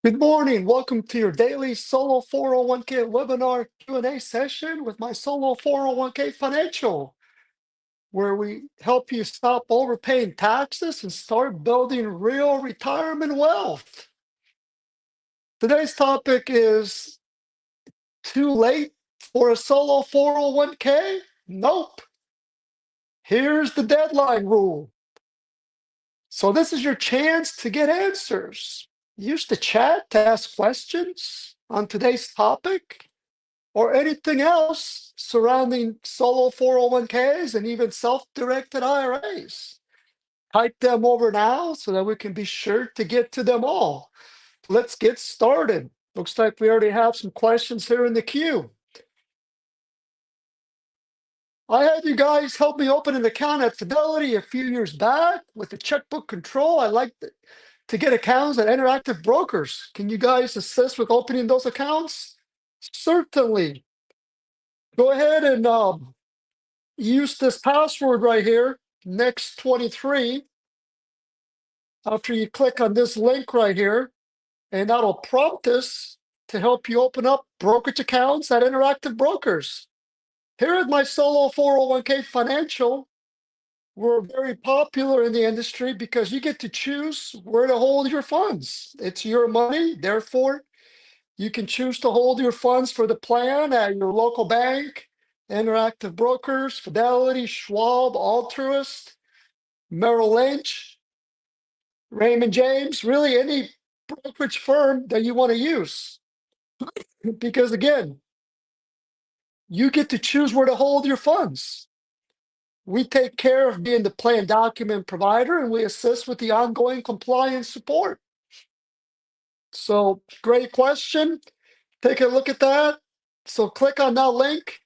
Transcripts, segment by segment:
Good morning. Welcome to your daily solo 401k webinar Q&A session with my solo 401k financial, where we help you stop overpaying taxes and start building real retirement wealth. Today's topic is too late for a solo 401k? Nope. Here's the deadline rule. So this is your chance to get answers. Use the chat to ask questions on today's topic or anything else surrounding solo 401ks and even self-directed IRAs. Type them over now so that we can be sure to get to them all. Let's get started. Looks like we already have some questions here in the queue. I had you guys help me open an account at Fidelity a few years back with the checkbook control. I like to get accounts at Interactive Brokers. Can you guys assist with opening those accounts? Certainly. Go ahead and use this password right here, next23, after you click on this link right here, and that'll prompt us to help you open up brokerage accounts at Interactive Brokers. Here at my solo 401k financial, we're very popular in the industry because you get to choose where to hold your funds. It's your money, therefore, you can choose to hold your funds for the plan at your local bank, Interactive Brokers, Fidelity, Schwab, Altruist, Merrill Lynch, Raymond James, really any brokerage firm that you want to use. Because again, you get to choose where to hold your funds. We take care of being the plan document provider and we assist with the ongoing compliance support. So, great question. Take a look at that. So, click on that link.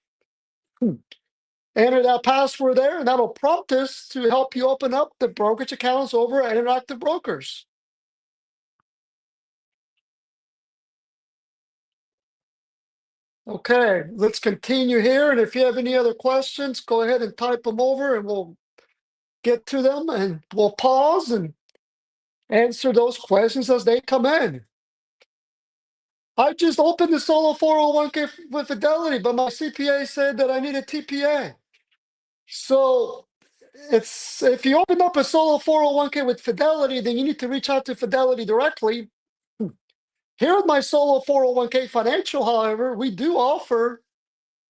Enter that password there, and that'll prompt us to help you open up the brokerage accounts over at Interactive Brokers. Okay, let's continue here. And if you have any other questions, go ahead and type them over and we'll get to them and we'll pause and answer those questions as they come in. I just opened the solo 401k with Fidelity, but my CPA said that I need a TPA. So it's if you open up a solo 401k with Fidelity, then you need to reach out to Fidelity directly. Here at my solo 401k financial, however, we do offer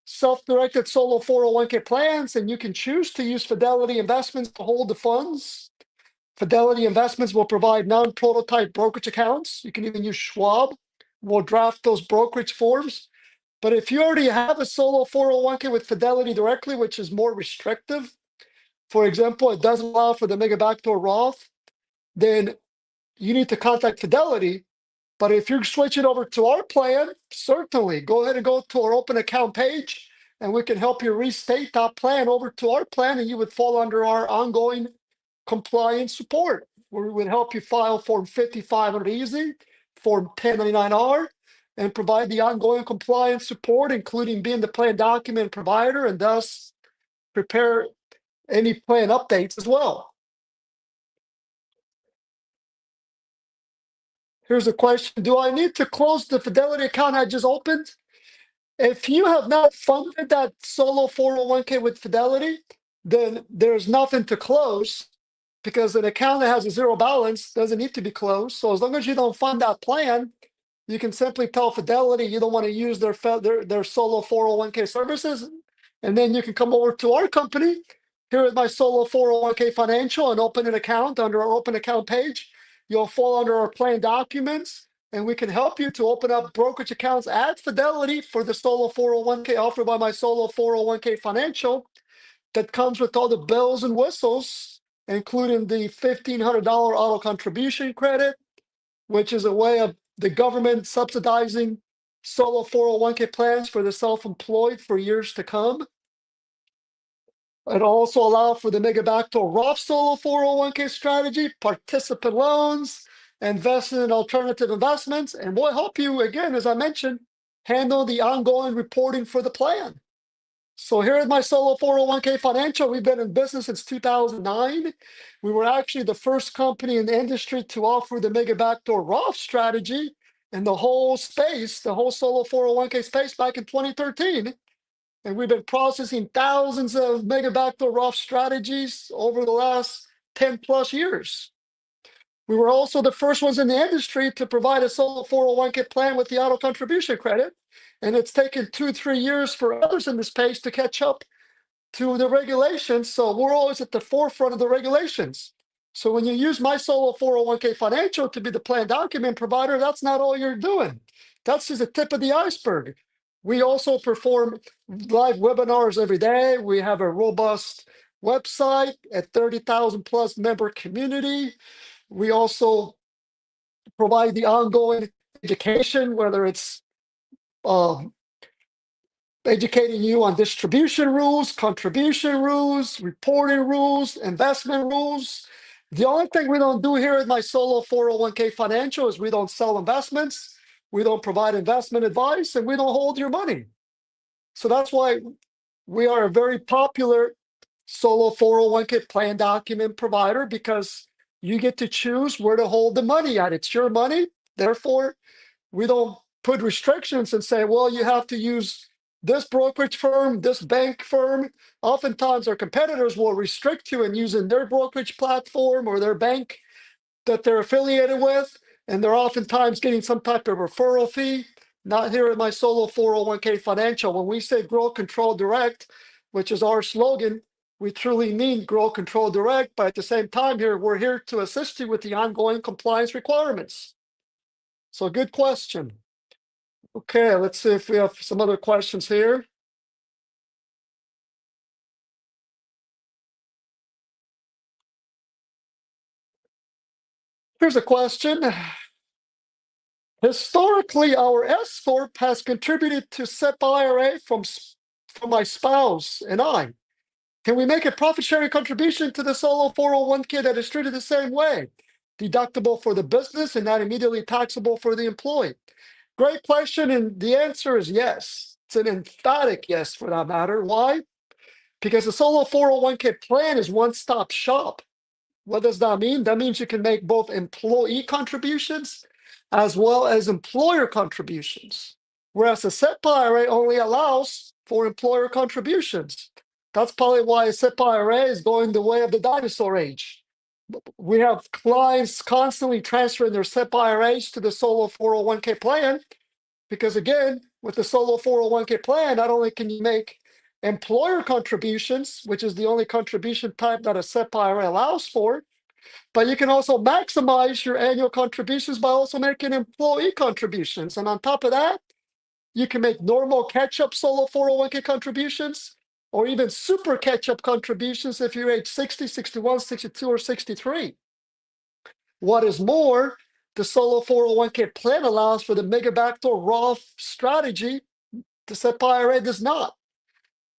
self-directed solo 401k plans, and you can choose to use Fidelity Investments to hold the funds. Fidelity Investments will provide non-prototype brokerage accounts. You can even use Schwab. We'll draft those brokerage forms. But if you already have a solo 401k with Fidelity directly, which is more restrictive, for example, it doesn't allow for the mega backdoor Roth, then you need to contact Fidelity. But if you're switching over to our plan, certainly go ahead and go to our open account page and we can help you restate that plan over to our plan and you would fall under our ongoing compliance support, where we would help you file Form 5500 Easy, Form 1099R, and provide the ongoing compliance support, including being the plan document provider and thus prepare any plan updates as well. Here's a question. Do I need to close the Fidelity account I just opened? If you have not funded that solo 401k with Fidelity, then there's nothing to close because an account that has a zero balance doesn't need to be closed. So as long as you don't fund that plan, you can simply tell Fidelity you don't want to use their solo 401k services, and then you can come over to our company here at my solo 401k financial and open an account under our open account page. You'll fall under our plan documents, and we can help you to open up brokerage accounts at Fidelity for the solo 401k offered by my solo 401k financial that comes with all the bells and whistles, including the $1,500 auto contribution credit, which is a way of the government subsidizing solo 401k plans for the self-employed for years to come. It also allows for the mega backdoor Roth solo 401k strategy, participant loans, investment in alternative investments, and we'll help you, again, as I mentioned, handle the ongoing reporting for the plan. So here at my solo 401k financial, we've been in business since 2009. We were actually the first company in the industry to offer the mega backdoor Roth strategy. in the whole space, the whole solo 401k space back in 2013. And we've been processing thousands of mega backdoor Roth strategies over the last 10 plus years. We were also the first ones in the industry to provide a solo 401k plan with the auto contribution credit. And it's taken 2-3 years for others in the space to catch up to the regulations. So we're always at the forefront of the regulations. So when you use my solo 401k financial to be the plan document provider, that's not all you're doing. That's just the tip of the iceberg. We also perform live webinars every day. We have a robust website at 30,000 plus member community. We also provide the ongoing education, whether it's uh, educating you on distribution rules, contribution rules, reporting rules, investment rules. The only thing we don't do here at my solo 401k financial is we don't sell investments, we don't provide investment advice, and we don't hold your money. So that's why we are a very popular solo 401k plan document provider, because you get to choose where to hold the money at. It's your money. Therefore, we don't put restrictions and say, well, you have to use this brokerage firm, this bank firm. Oftentimes, our competitors will restrict you in using their brokerage platform or their bank that they're affiliated with, and they're oftentimes getting some type of referral fee. Not here at my solo 401k financial. When we say grow, control, direct, which is our slogan, we truly mean grow, control, direct. But at the same time, here we're here to assist you with the ongoing compliance requirements. So, good question. Okay, let's see if we have some other questions here. Here's a question. Historically, our S Corp has contributed to SEP IRA from my spouse and I. Can we make a profit sharing contribution to the solo 401k that is treated the same way? Deductible for the business and not immediately taxable for the employee. Great question, and the answer is yes. It's an emphatic yes for that matter. Why? Because the solo 401k plan is one-stop shop. What does that mean? That means you can make both employee contributions as well as employer contributions. Whereas the SEP IRA only allows for employer contributions. That's probably why a SEP IRA is going the way of the dinosaur age. We have clients constantly transferring their SEP IRAs to the solo 401k plan, because again, with the solo 401k plan, not only can you make employer contributions, which is the only contribution type that a SEP IRA allows for, but you can also maximize your annual contributions by also making employee contributions. And on top of that, you can make normal catch-up solo 401k contributions, or even super catch-up contributions if you're age 60, 61, 62, or 63. What is more, the solo 401k plan allows for the mega backdoor Roth strategy. The SEP IRA does not.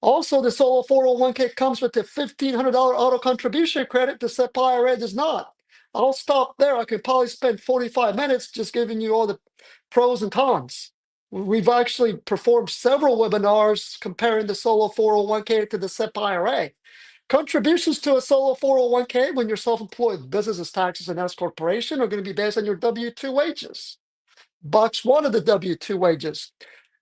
Also, the solo 401k comes with a $1,500 auto contribution credit. The SEP IRA does not. I'll stop there. I could probably spend 45 minutes just giving you all the pros and cons. We've actually performed several webinars comparing the solo 401k to the SEP IRA. Contributions to a solo 401k when you're self-employed, businesses, taxes, and S corporation are going to be based on your W-2 wages. Box one of the W-2 wages.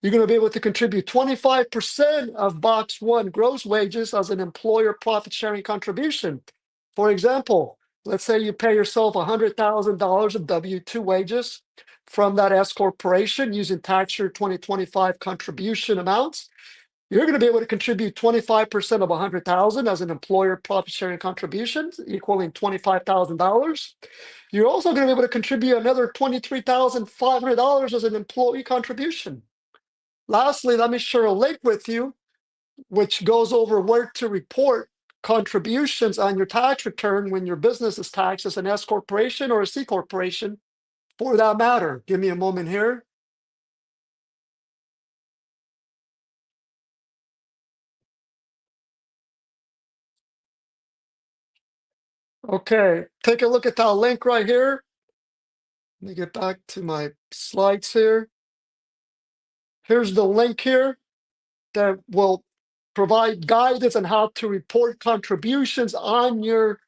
You're going to be able to contribute 25% of box one gross wages as an employer profit sharing contribution. For example, let's say you pay yourself $100,000 of W-2 wages from that S corporation using tax year 2025 contribution amounts. You're going to be able to contribute 25% of 100,000 as an employer profit sharing contribution, equaling $25,000. You're also going to be able to contribute another $23,500 as an employee contribution. Lastly, let me share a link with you, which goes over where to report contributions on your tax return when your business is taxed as an S corporation or a C corporation, for that matter. Give me a moment here. Okay, take a look at that link right here. Let me get back to my slides here. Here's the link here that will provide guidance on how to report contributions on your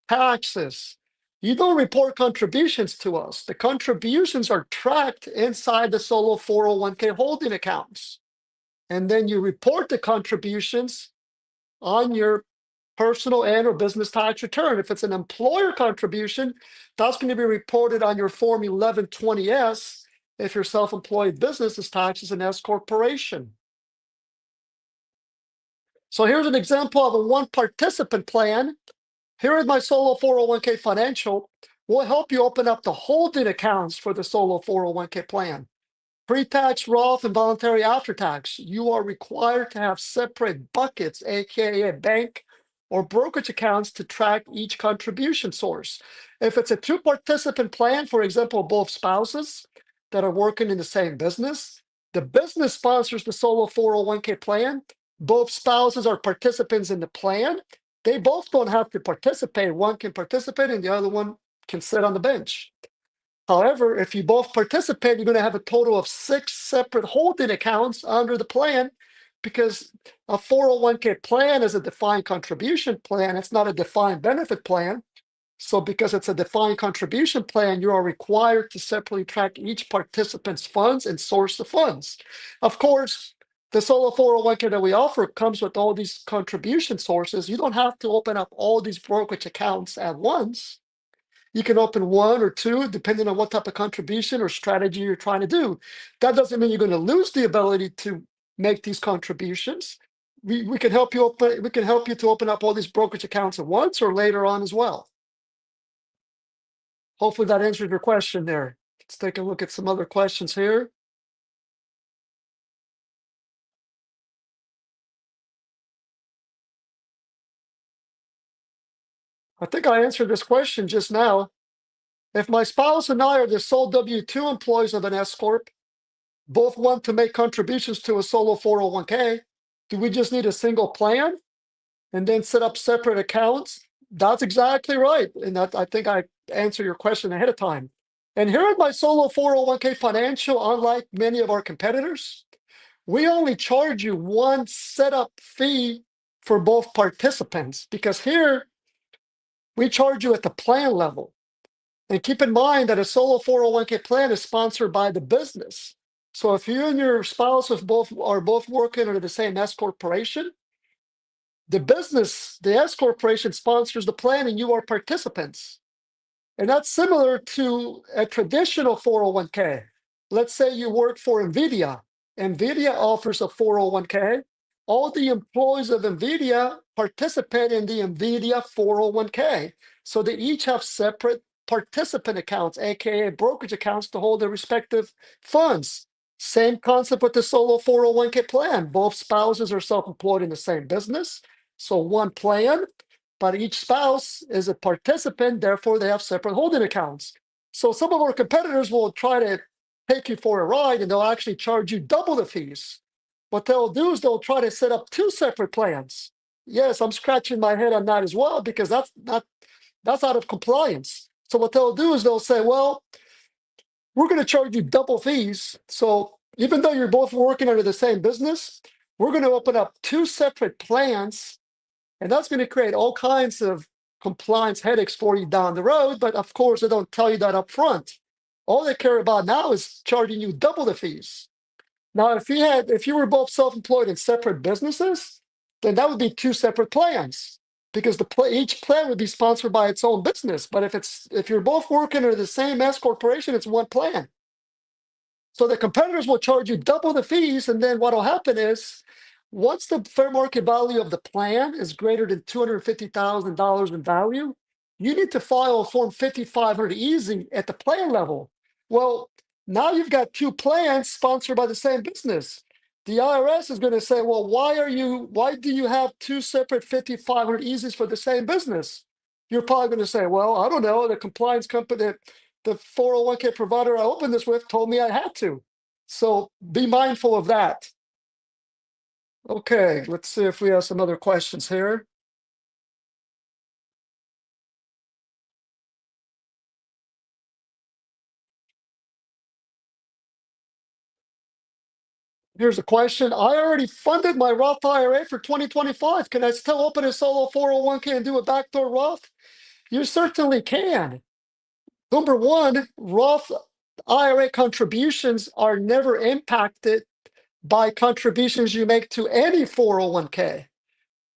taxes. You don't report contributions to us. The contributions are tracked inside the solo 401k holding accounts. And then you report the contributions on your personal and or business tax return. If it's an employer contribution, that's going to be reported on your Form 1120S if your self-employed business is taxed as an S corporation. So here's an example of a one participant plan. Here is my solo 401k financial. We'll help you open up the holding accounts for the solo 401k plan. Pre-tax, Roth, and voluntary after-tax. You are required to have separate buckets, aka bank or brokerage accounts, to track each contribution source. If it's a two-participant plan, for example, both spouses that are working in the same business, the business sponsors the solo 401k plan. Both spouses are participants in the plan. They both don't have to participate. One can participate and the other one can sit on the bench. However, if you both participate, you're going to have a total of 6 separate holding accounts under the plan, because a 401k plan is a defined contribution plan. It's not a defined benefit plan. So because it's a defined contribution plan, you are required to separately track each participant's funds and source the funds. Of course, the solo 401k that we offer comes with all these contribution sources. You don't have to open up all these brokerage accounts at once. You can open 1 or 2, depending on what type of contribution or strategy you're trying to do. That doesn't mean you're going to lose the ability to make these contributions. We can help you open. We can help you to open up all these brokerage accounts at once or later on as well. Hopefully that answered your question there. Let's take a look at some other questions here. I think I answered this question just now. If my spouse and I are the sole W-2 employees of an S Corp, both want to make contributions to a solo 401k, do we just need a single plan and then set up separate accounts? That's exactly right. And that, I think I answered your question ahead of time. And here at my solo 401k financial, unlike many of our competitors, we only charge you one setup fee for both participants, because here we charge you at the plan level. And keep in mind that a solo 401k plan is sponsored by the business. So if you and your spouse are both working under the same S corporation, the business, the S corporation, sponsors the plan and you are participants. And that's similar to a traditional 401k. Let's say you work for NVIDIA. NVIDIA offers a 401k. All the employees of NVIDIA participate in the NVIDIA 401k. So they each have separate participant accounts, aka brokerage accounts, to hold their respective funds. Same concept with the solo 401k plan. Both spouses are self-employed in the same business. So one plan, but each spouse is a participant, therefore they have separate holding accounts. So some of our competitors will try to take you for a ride and they'll actually charge you double the fees. What they'll do is they'll try to set up 2 separate plans. Yes, I'm scratching my head on that as well, because that's out of compliance. So what they'll do is they'll say, well, we're going to charge you double fees. So even though you're both working under the same business, we're going to open up 2 separate plans. And that's going to create all kinds of compliance headaches for you down the road. But of course, they don't tell you that up front. All they care about now is charging you double the fees. Now, if you were both self-employed in separate businesses, then that would be 2 separate plans, because each plan would be sponsored by its own business. But if you're both working under the same S corporation, it's one plan. So the competitors will charge you double the fees, and then what will happen is, once the fair market value of the plan is greater than $250,000 in value, you need to file a Form 5500 Easy at the plan level. Well, now you've got 2 plans sponsored by the same business. The IRS is going to say, well, why do you have 2 separate 5500 Easies for the same business? You're probably going to say, well, I don't know, the compliance company, the 401k provider I opened this with told me I had to. So be mindful of that. Okay, let's see if we have some other questions here. Here's a question. I already funded my Roth IRA for 2025. Can I still open a solo 401k and do a backdoor Roth? You certainly can. Number one, Roth IRA contributions are never impacted by contributions you make to any 401k,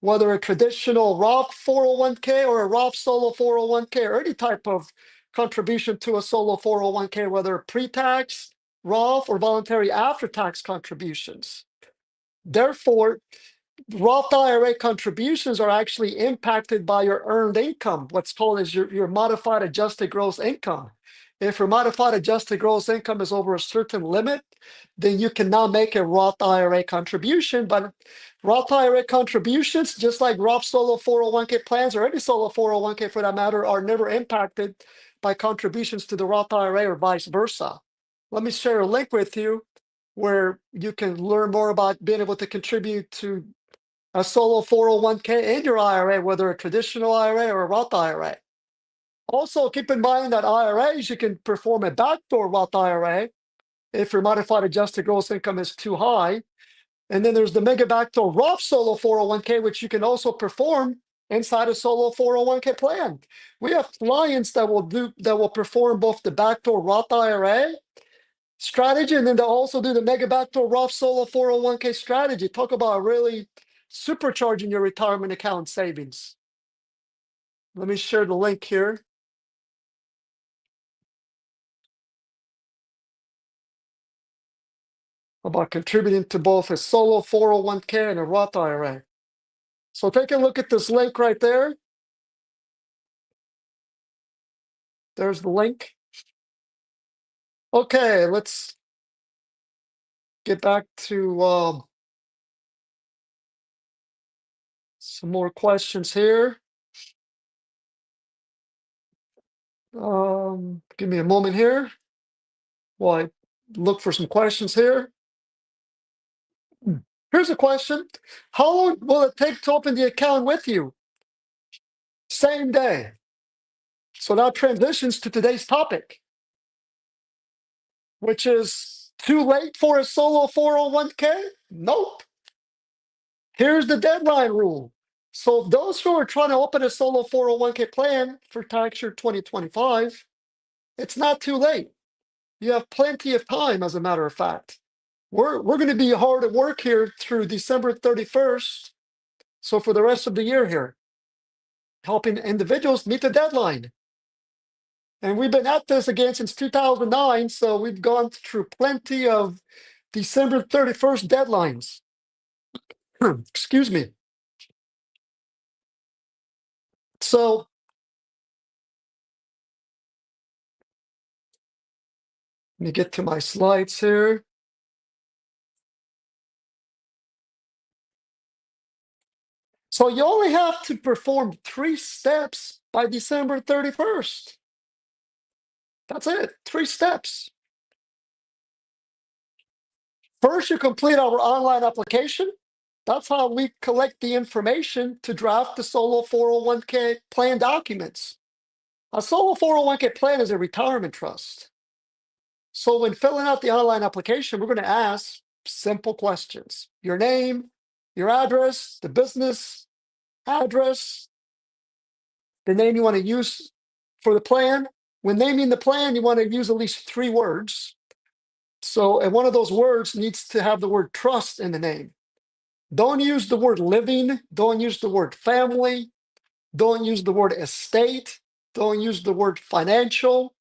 whether a traditional Roth 401k or a Roth solo 401k or any type of contribution to a solo 401k, whether pre-tax, Roth, or voluntary after-tax contributions. Therefore, Roth IRA contributions are actually impacted by your earned income, what's called as your modified adjusted gross income. If your modified adjusted gross income is over a certain limit, then you can now make a Roth IRA contribution. But Roth IRA contributions, just like Roth solo 401k plans or any solo 401k for that matter, are never impacted by contributions to the Roth IRA or vice versa. Let me share a link with you where you can learn more about being able to contribute to a solo 401k in your IRA, whether a traditional IRA or a Roth IRA. Also, keep in mind that IRAs, you can perform a backdoor Roth IRA if your modified adjusted gross income is too high. And then there's the mega backdoor Roth solo 401k, which you can also perform inside a solo 401k plan. We have clients that will perform both the backdoor Roth IRA strategy, and then they'll also do the mega backdoor Roth solo 401k strategy. Talk about really supercharging your retirement account savings. Let me share the link here. About contributing to both a solo 401k and a Roth IRA. So take a look at this link right there. There's the link. Okay, let's get back to some more questions here. Give me a moment here while I look for some questions here. Here's a question. How long will it take to open the account with you? Same day. So that transitions to today's topic, which is too late for a solo 401k? Nope. Here's the deadline rule. So those who are trying to open a solo 401k plan for tax year 2025, it's not too late. You have plenty of time, as a matter of fact. We're going to be hard at work here through December 31st. So for the rest of the year here, helping individuals meet the deadline. And we've been at this again since 2009, so we've gone through plenty of December 31st deadlines. Excuse me. So let me get to my slides here. So you only have to perform 3 steps by December 31st. That's it, 3 steps. First, you complete our online application. That's how we collect the information to draft the solo 401k plan documents. A solo 401k plan is a retirement trust. So when filling out the online application, we're going to ask simple questions. Your name, your address, the business address, the name you want to use for the plan. When naming the plan, you want to use at least 3 words. So, and one of those words needs to have the word trust in the name. Don't use the word living. Don't use the word family. Don't use the word estate. Don't use the word financial,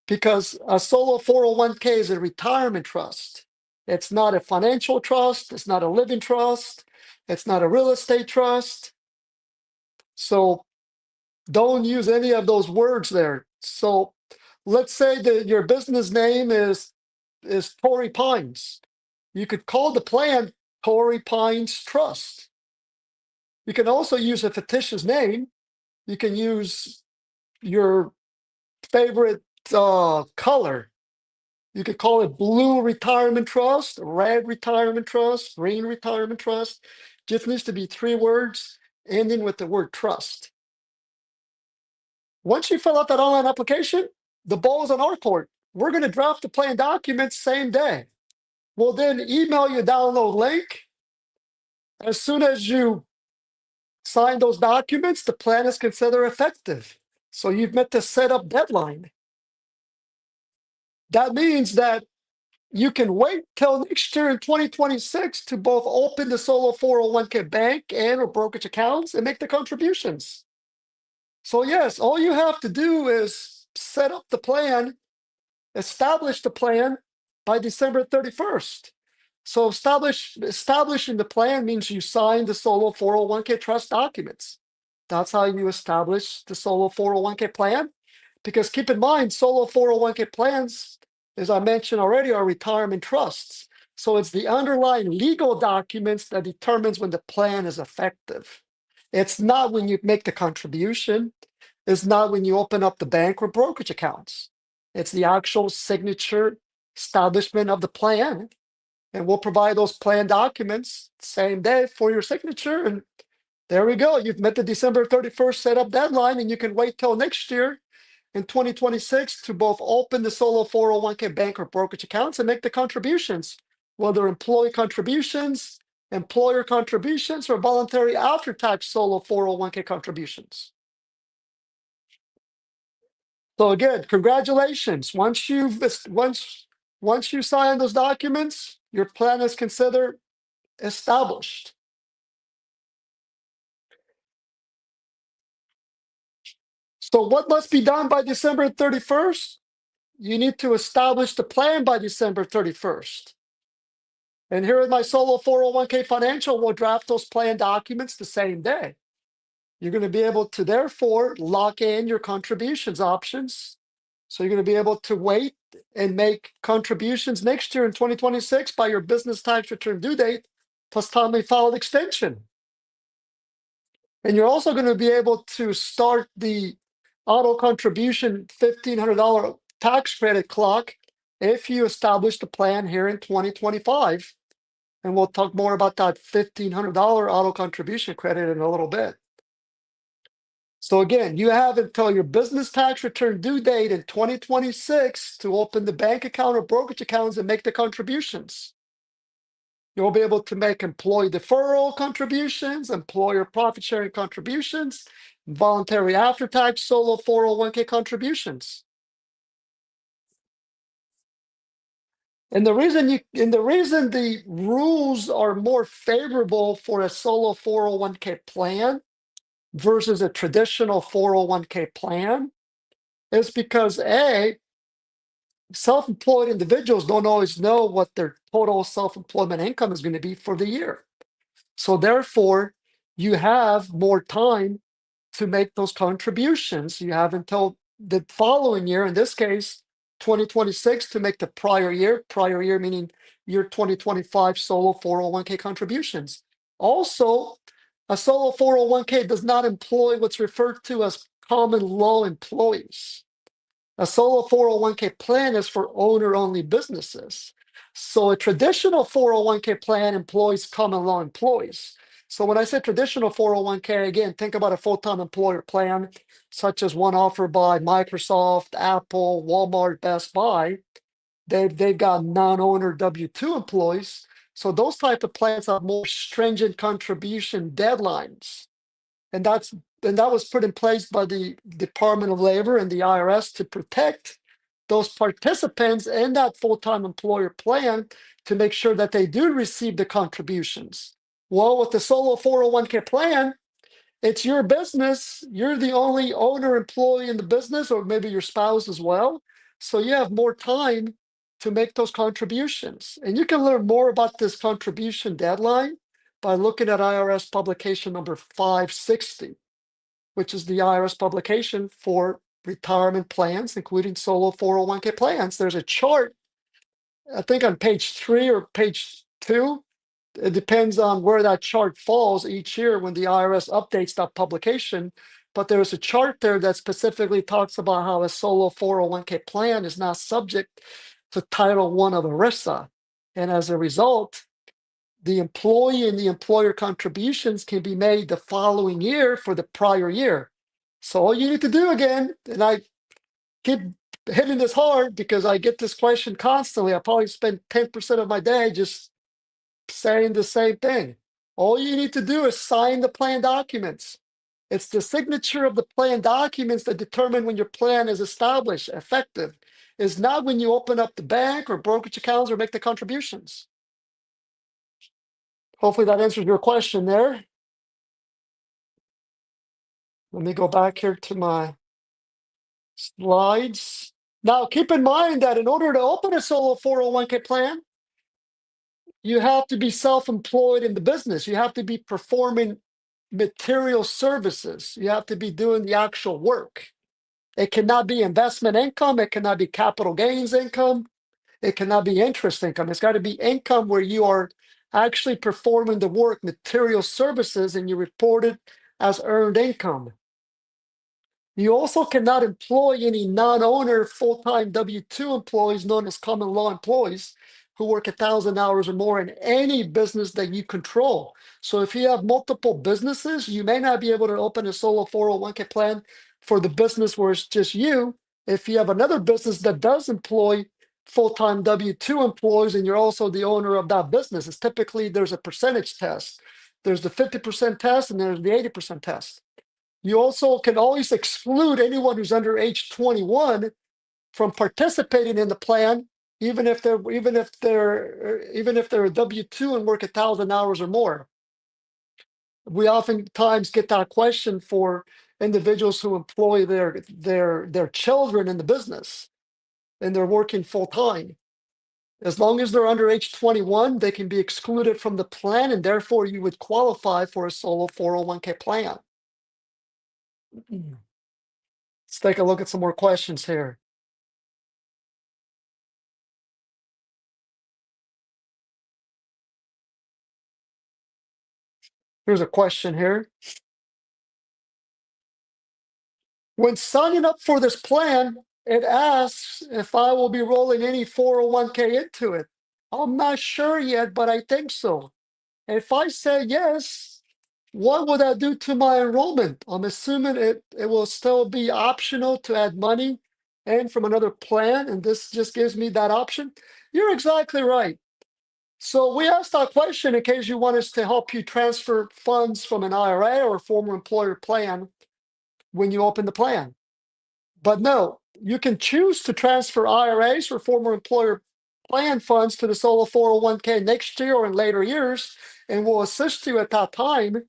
because a solo 401k is a retirement trust. It's not a financial trust. It's not a living trust. It's not a real estate trust. So don't use any of those words there. So let's say that your business name is Torrey Pines. You could call the plan Torrey Pines Trust. You can also use a fictitious name. You can use your favorite color. You could call it Blue Retirement Trust, Red Retirement Trust, Green Retirement Trust. Just needs to be 3 words ending with the word trust. Once you fill out that online application, the ball is on our court. We're going to draft the plan documents same day. We'll then email you a download link. As soon as you sign those documents, the plan is considered effective. So you've met the setup deadline. That means that you can wait till next year in 2026 to both open the solo 401k bank and or brokerage accounts and make the contributions. So yes, all you have to do is set up the plan, establish the plan by December 31st. So establishing the plan means you sign the solo 401k trust documents. That's how you establish the solo 401k plan. Because keep in mind, solo 401k plans, as I mentioned already, are retirement trusts. So it's the underlying legal documents that determines when the plan is effective. It's not when you make the contribution. It's not when you open up the bank or brokerage accounts. It's the actual signature establishment of the plan. And we'll provide those plan documents same day for your signature. And there we go. You've met the December 31st setup deadline, and you can wait till next year in 2026 to both open the solo 401k bank or brokerage accounts and make the contributions, whether employee contributions, employer contributions, or voluntary after-tax solo 401k contributions. So again, congratulations. Once you sign those documents, your plan is considered established. So what must be done by December 31st? You need to establish the plan by December 31st. And here in my solo 401k financial, we'll draft those plan documents the same day. You're going to be able to therefore lock in your contributions options. So you're going to be able to wait and make contributions next year in 2026 by your business tax return due date, plus timely filed extension. And you're also going to be able to start the auto contribution $1,500 tax credit clock if you establish the plan here in 2025. And we'll talk more about that $1,500 auto contribution credit in a little bit. So again, you have until your business tax return due date in 2026 to open the bank account or brokerage accounts and make the contributions. You'll be able to make employee deferral contributions, employer profit sharing contributions, voluntary after-tax solo 401k contributions. And the reason the rules are more favorable for a solo 401k plan versus a traditional 401k plan is because self-employed individuals don't always know what their total self-employment income is going to be for the year. So therefore, you have more time to make those contributions. You have until the following year, in this case, 2026, to make the prior year meaning year 2025 solo 401k contributions. Also, a solo 401k does not employ what's referred to as common law employees. A solo 401k plan is for owner-only businesses. So a traditional 401k plan employs common law employees. So when I say traditional 401k, again, think about a full-time employer plan, such as one offered by Microsoft, Apple, Walmart, Best Buy. They've got non-owner W-2 employees. So those type of plans have more stringent contribution deadlines. And that was put in place by the Department of Labor and the IRS to protect those participants in that full-time employer plan to make sure that they do receive the contributions. Well, with the solo 401k plan, it's your business. You're the only owner employee in the business, or maybe your spouse as well. So you have more time to make those contributions. And you can learn more about this contribution deadline by looking at IRS publication number 560, which is the IRS publication for retirement plans, including solo 401k plans. There's a chart, I think on page 3 or page 2. It depends on where that chart falls each year when the IRS updates that publication. But there's a chart there that specifically talks about how a solo 401k plan is not subject to Title I of ERISA. And as a result, the employee and the employer contributions can be made the following year for the prior year. So all you need to do again, and I keep hitting this hard because I get this question constantly. I probably spend 10% of my day just saying the same thing. All you need to do is sign the plan documents. It's the signature of the plan documents that determine when your plan is established, effective. is not when you open up the bank or brokerage accounts or make the contributions. Hopefully that answers your question there. Let me go back here to my slides. Now, keep in mind that in order to open a solo 401k plan, you have to be self-employed in the business. You have to be performing material services. You have to be doing the actual work. It cannot be investment income. It cannot be capital gains income. It cannot be interest income. It's got to be income where you are actually performing the work, material services, and you report it as earned income. You also cannot employ any non-owner full-time W-2 employees known as common law employees who work 1,000 hours or more in any business that you control. So if you have multiple businesses, you may not be able to open a solo 401k plan for the business where it's just you. If you have another business that does employ full-time W-2 employees and you're also the owner of that business, it's typically there's a percentage test. There's the 50% test and there's the 80% test. You also can always exclude anyone who's under age 21 from participating in the plan, even if they're a W-2 and work 1,000 hours or more. We oftentimes get that question for individuals who employ their children in the business and they're working full time. As long as they're under age 21, they can be excluded from the plan, and therefore you would qualify for a solo 401k plan. Let's take a look at some more questions here. Here's a question here. When signing up for this plan, it asks if I will be rolling any 401k into it. I'm not sure yet, but I think so. If I say yes, what would that do to my enrollment? I'm assuming it will still be optional to add money and from another plan, and this just gives me that option. You're exactly right. So we asked that question in case you want us to help you transfer funds from an IRA or a former employer plan when you open the plan. But no, you can choose to transfer IRAs or former employer plan funds to the solo 401k next year or in later years, and we'll assist you at that time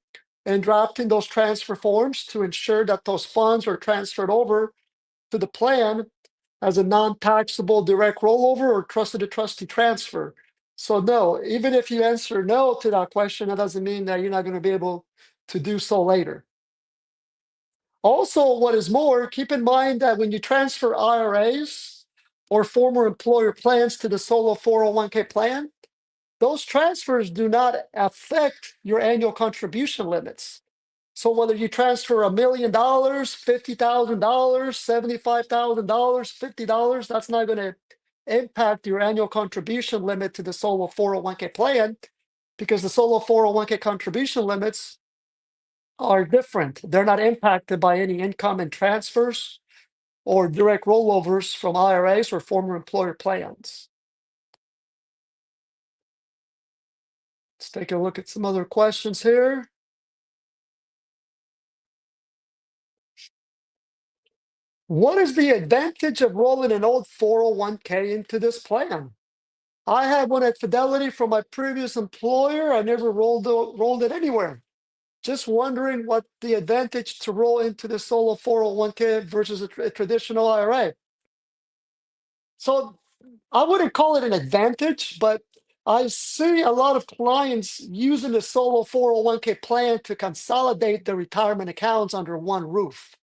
in drafting those transfer forms to ensure that those funds are transferred over to the plan as a non-taxable direct rollover or trustee-to-trustee transfer. So no, even if you answer no to that question, that doesn't mean that you're not going to be able to do so later. Also, what is more, keep in mind that when you transfer IRAs or former employer plans to the solo 401k plan, those transfers do not affect your annual contribution limits. So whether you transfer $1 million, $50,000, $75,000, $50, that's not going to impact your annual contribution limit to the solo 401k plan, because the solo 401k contribution limits are different. They're not impacted by any income and transfers or direct rollovers from IRAs or former employer plans. Let's take a look at some other questions here. What is the advantage of rolling an old 401k into this plan? I had one at Fidelity from my previous employer. I never rolled it anywhere. Just wondering what the advantage to roll into the solo 401k versus a traditional IRA. So I wouldn't call it an advantage, but I see a lot of clients using the solo 401k plan to consolidate their retirement accounts under one roof.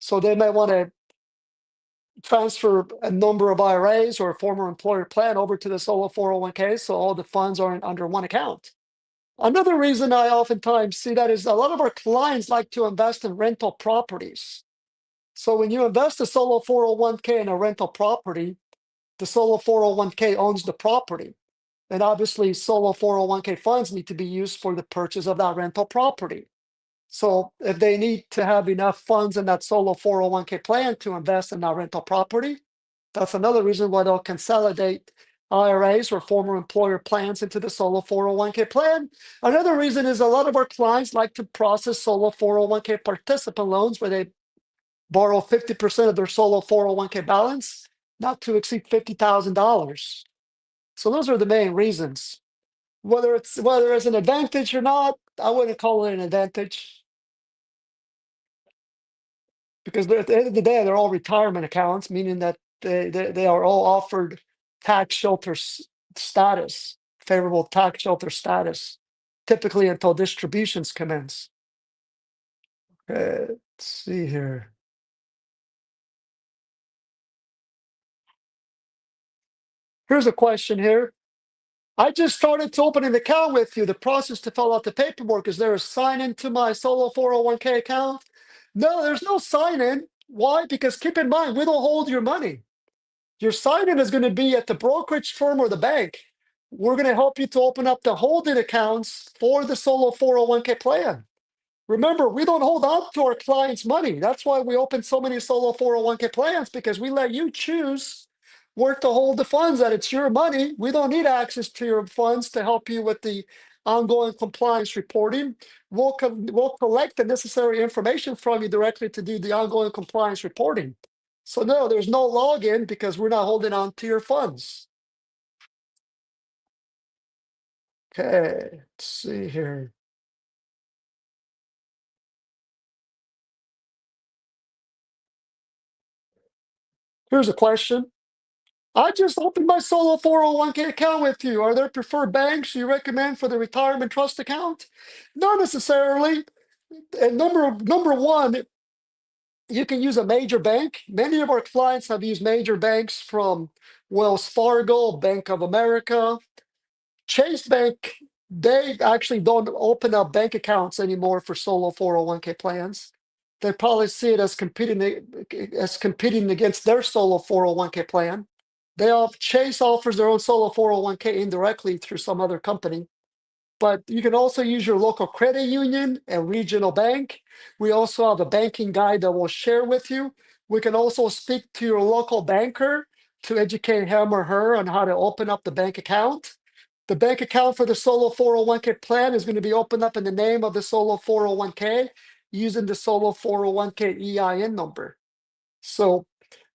So they may want to transfer a number of IRAs or a former employer plan over to the solo 401k so all the funds are under one account. Another reason I oftentimes see that is a lot of our clients like to invest in rental properties. So when you invest a solo 401k in a rental property, the solo 401k owns the property. And obviously, solo 401k funds need to be used for the purchase of that rental property. So if they need to have enough funds in that solo 401k plan to invest in that rental property, that's another reason why they'll consolidate IRAs or former employer plans into the solo 401k plan. Another reason is a lot of our clients like to process solo 401k participant loans where they borrow 50% of their solo 401k balance. not to exceed $50,000. So those are the main reasons. Whether it's an advantage or not, I wouldn't call it an advantage because at the end of the day, they're all retirement accounts, meaning that they are all offered tax shelter status, favorable tax shelter status, typically until distributions commence. Let's see here. Here's a question here. I just started to open an account with you. The process to fill out the paperwork, is there a sign in to my solo 401k account? No, there's no sign in. Why? Because keep in mind, we don't hold your money. Your sign in is going to be at the brokerage firm or the bank. We're going to help you to open up the holding accounts for the solo 401k plan. Remember, we don't hold on to our clients' money. That's why we open so many solo 401k plans, because we let you choose where to hold the funds, that it's your money. We don't need access to your funds to help you with the ongoing compliance reporting. We'll collect the necessary information from you directly to do the ongoing compliance reporting. So no, there's no login because we're not holding on to your funds. Okay, let's see here. Here's a question. I just opened my solo 401k account with you. Are there preferred banks you recommend for the retirement trust account? Not necessarily. And number one, you can use a major bank. Many of our clients have used major banks from Wells Fargo, Bank of America, Chase Bank. They actually don't open up bank accounts anymore for solo 401k plans. They probably see it as competing against their solo 401k plan. Chase offers their own solo 401k indirectly through some other company. But you can also use your local credit union and regional bank. We also have a banking guide that we'll share with you. We can also speak to your local banker to educate him or her on how to open up the bank account. The bank account for the solo 401k plan is going to be opened up in the name of the solo 401k using the solo 401k EIN number. So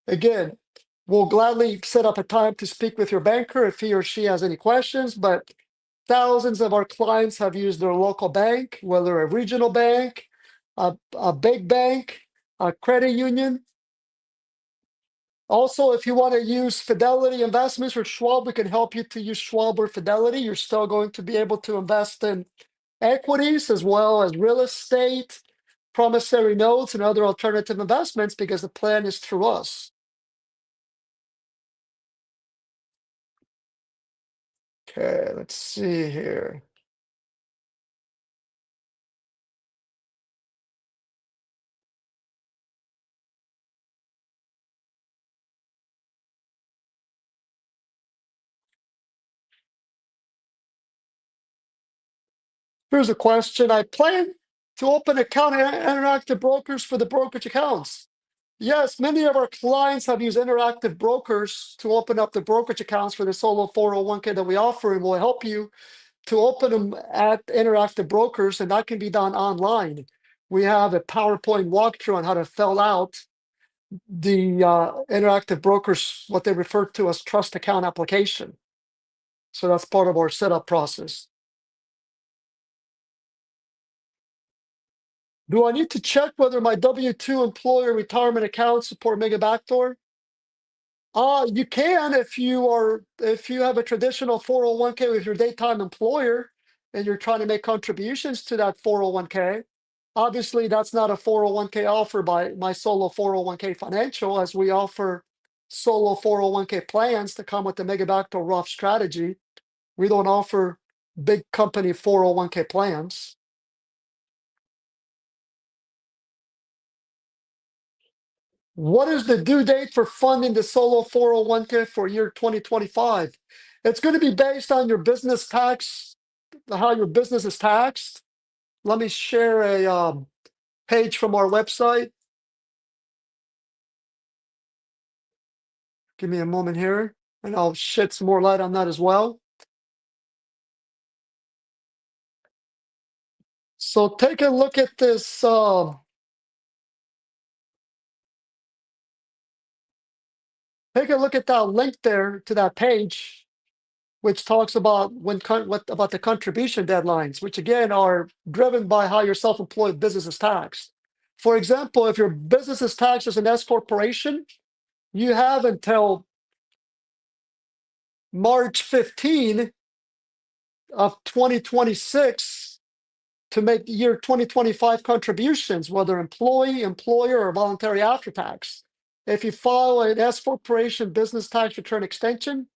again, we'll gladly set up a time to speak with your banker if he or she has any questions, but thousands of our clients have used their local bank, whether a regional bank, a big bank, a credit union. Also, if you want to use Fidelity Investments or Schwab, we can help you to use Schwab or Fidelity. You're still going to be able to invest in equities as well as real estate, promissory notes, and other alternative investments because the plan is through us. Okay, let's see here. Here's a question. I plan to open account at Interactive Brokers for the brokerage accounts. Yes, many of our clients have used Interactive Brokers to open up the brokerage accounts for the solo 401k that we offer, and we'll help you to open them at Interactive Brokers, and that can be done online. We have a PowerPoint walkthrough on how to fill out the Interactive Brokers, what they refer to as trust account application. So that's part of our setup process. Do I need to check whether my W-2 employer retirement account support Mega Backdoor? You can if you have a traditional 401k with your daytime employer and you're trying to make contributions to that 401k. Obviously, that's not a 401k offer by my solo 401k financial, as we offer solo 401k plans that come with the Mega Backdoor Roth strategy. We don't offer big company 401k plans. What is the due date for funding the solo 401k for year 2025? It's going to be based on your business tax, how your business is taxed. Let me share a page from our website. Give me a moment here, and I'll shed some more light on that as well. So take a look at this. Take a look at that link there to that page, which talks about what about the contribution deadlines, which again are driven by how your self-employed business is taxed. For example, if your business is taxed as an S corporation, you have until March 15 of 2026 to make year 2025 contributions, whether employee, employer, or voluntary after tax. If you file an S corporation business tax return extension,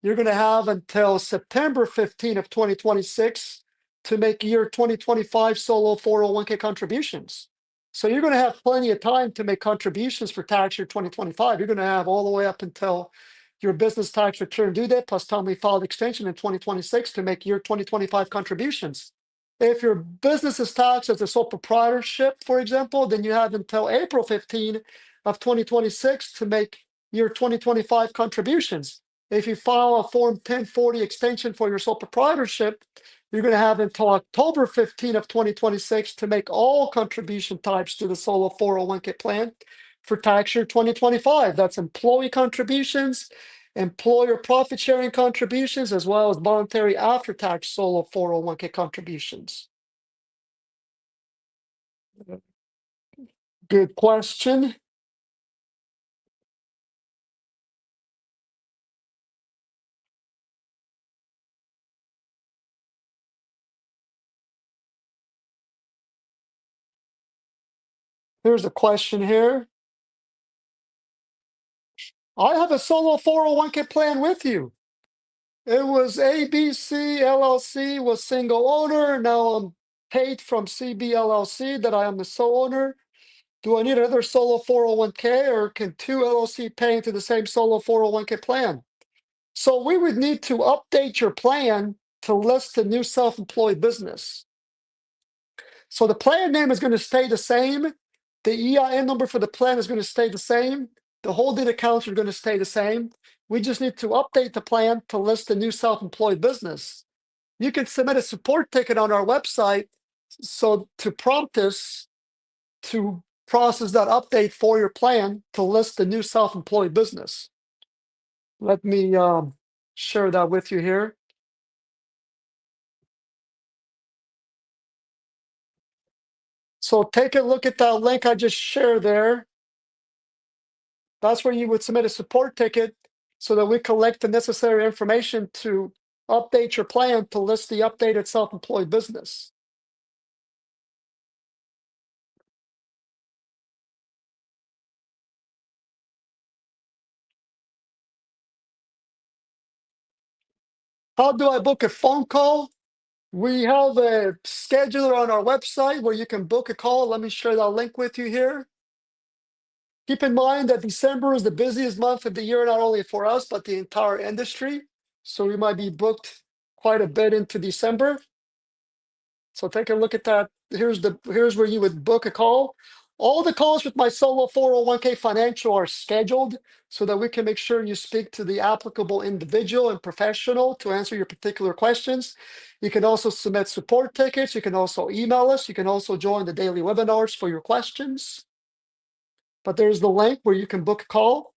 you're going to have until September 15 of 2026 to make year 2025 solo 401k contributions. So you're going to have plenty of time to make contributions for tax year 2025. You're going to have all the way up until your business tax return due date plus timely filed extension in 2026 to make year 2025 contributions. If your business is taxed as a sole proprietorship, for example, then you have until April 15 of 2026 to make your 2025 contributions. If you file a Form 1040 extension for your sole proprietorship, you're going to have until October 15 of 2026 to make all contribution types to the solo 401k plan for tax year 2025. That's employee contributions, employer profit sharing contributions, as well as voluntary after tax solo 401k contributions. Good question. Here's a question here. I have a solo 401k plan with you. It was ABC LLC was single owner. Now I'm paid from CB LLC that I am the sole owner. Do I need another solo 401k or can two LLC pay into the same solo 401k plan? So we would need to update your plan to list the new self-employed business. So the plan name is going to stay the same. The EIN number for the plan is going to stay the same. The holding accounts are going to stay the same. We just need to update the plan to list the new self-employed business. You can submit a support ticket on our website so to prompt us to process that update for your plan to list the new self-employed business. Let me share that with you here. So take a look at that link I just shared there. That's where you would submit a support ticket so that we collect the necessary information to update your plan to list the updated self-employed business. How do I book a phone call? We have a scheduler on our website where you can book a call. Let me share that link with you here. Keep in mind that December is the busiest month of the year, not only for us, but the entire industry. So we might be booked quite a bit into December. So take a look at that. Here's where you would book a call. All the calls with my solo 401k financial are scheduled so that we can make sure you speak to the applicable individual and professional to answer your particular questions. You can also submit support tickets. You can also email us. You can also join the daily webinars for your questions. But there's the link where you can book a call.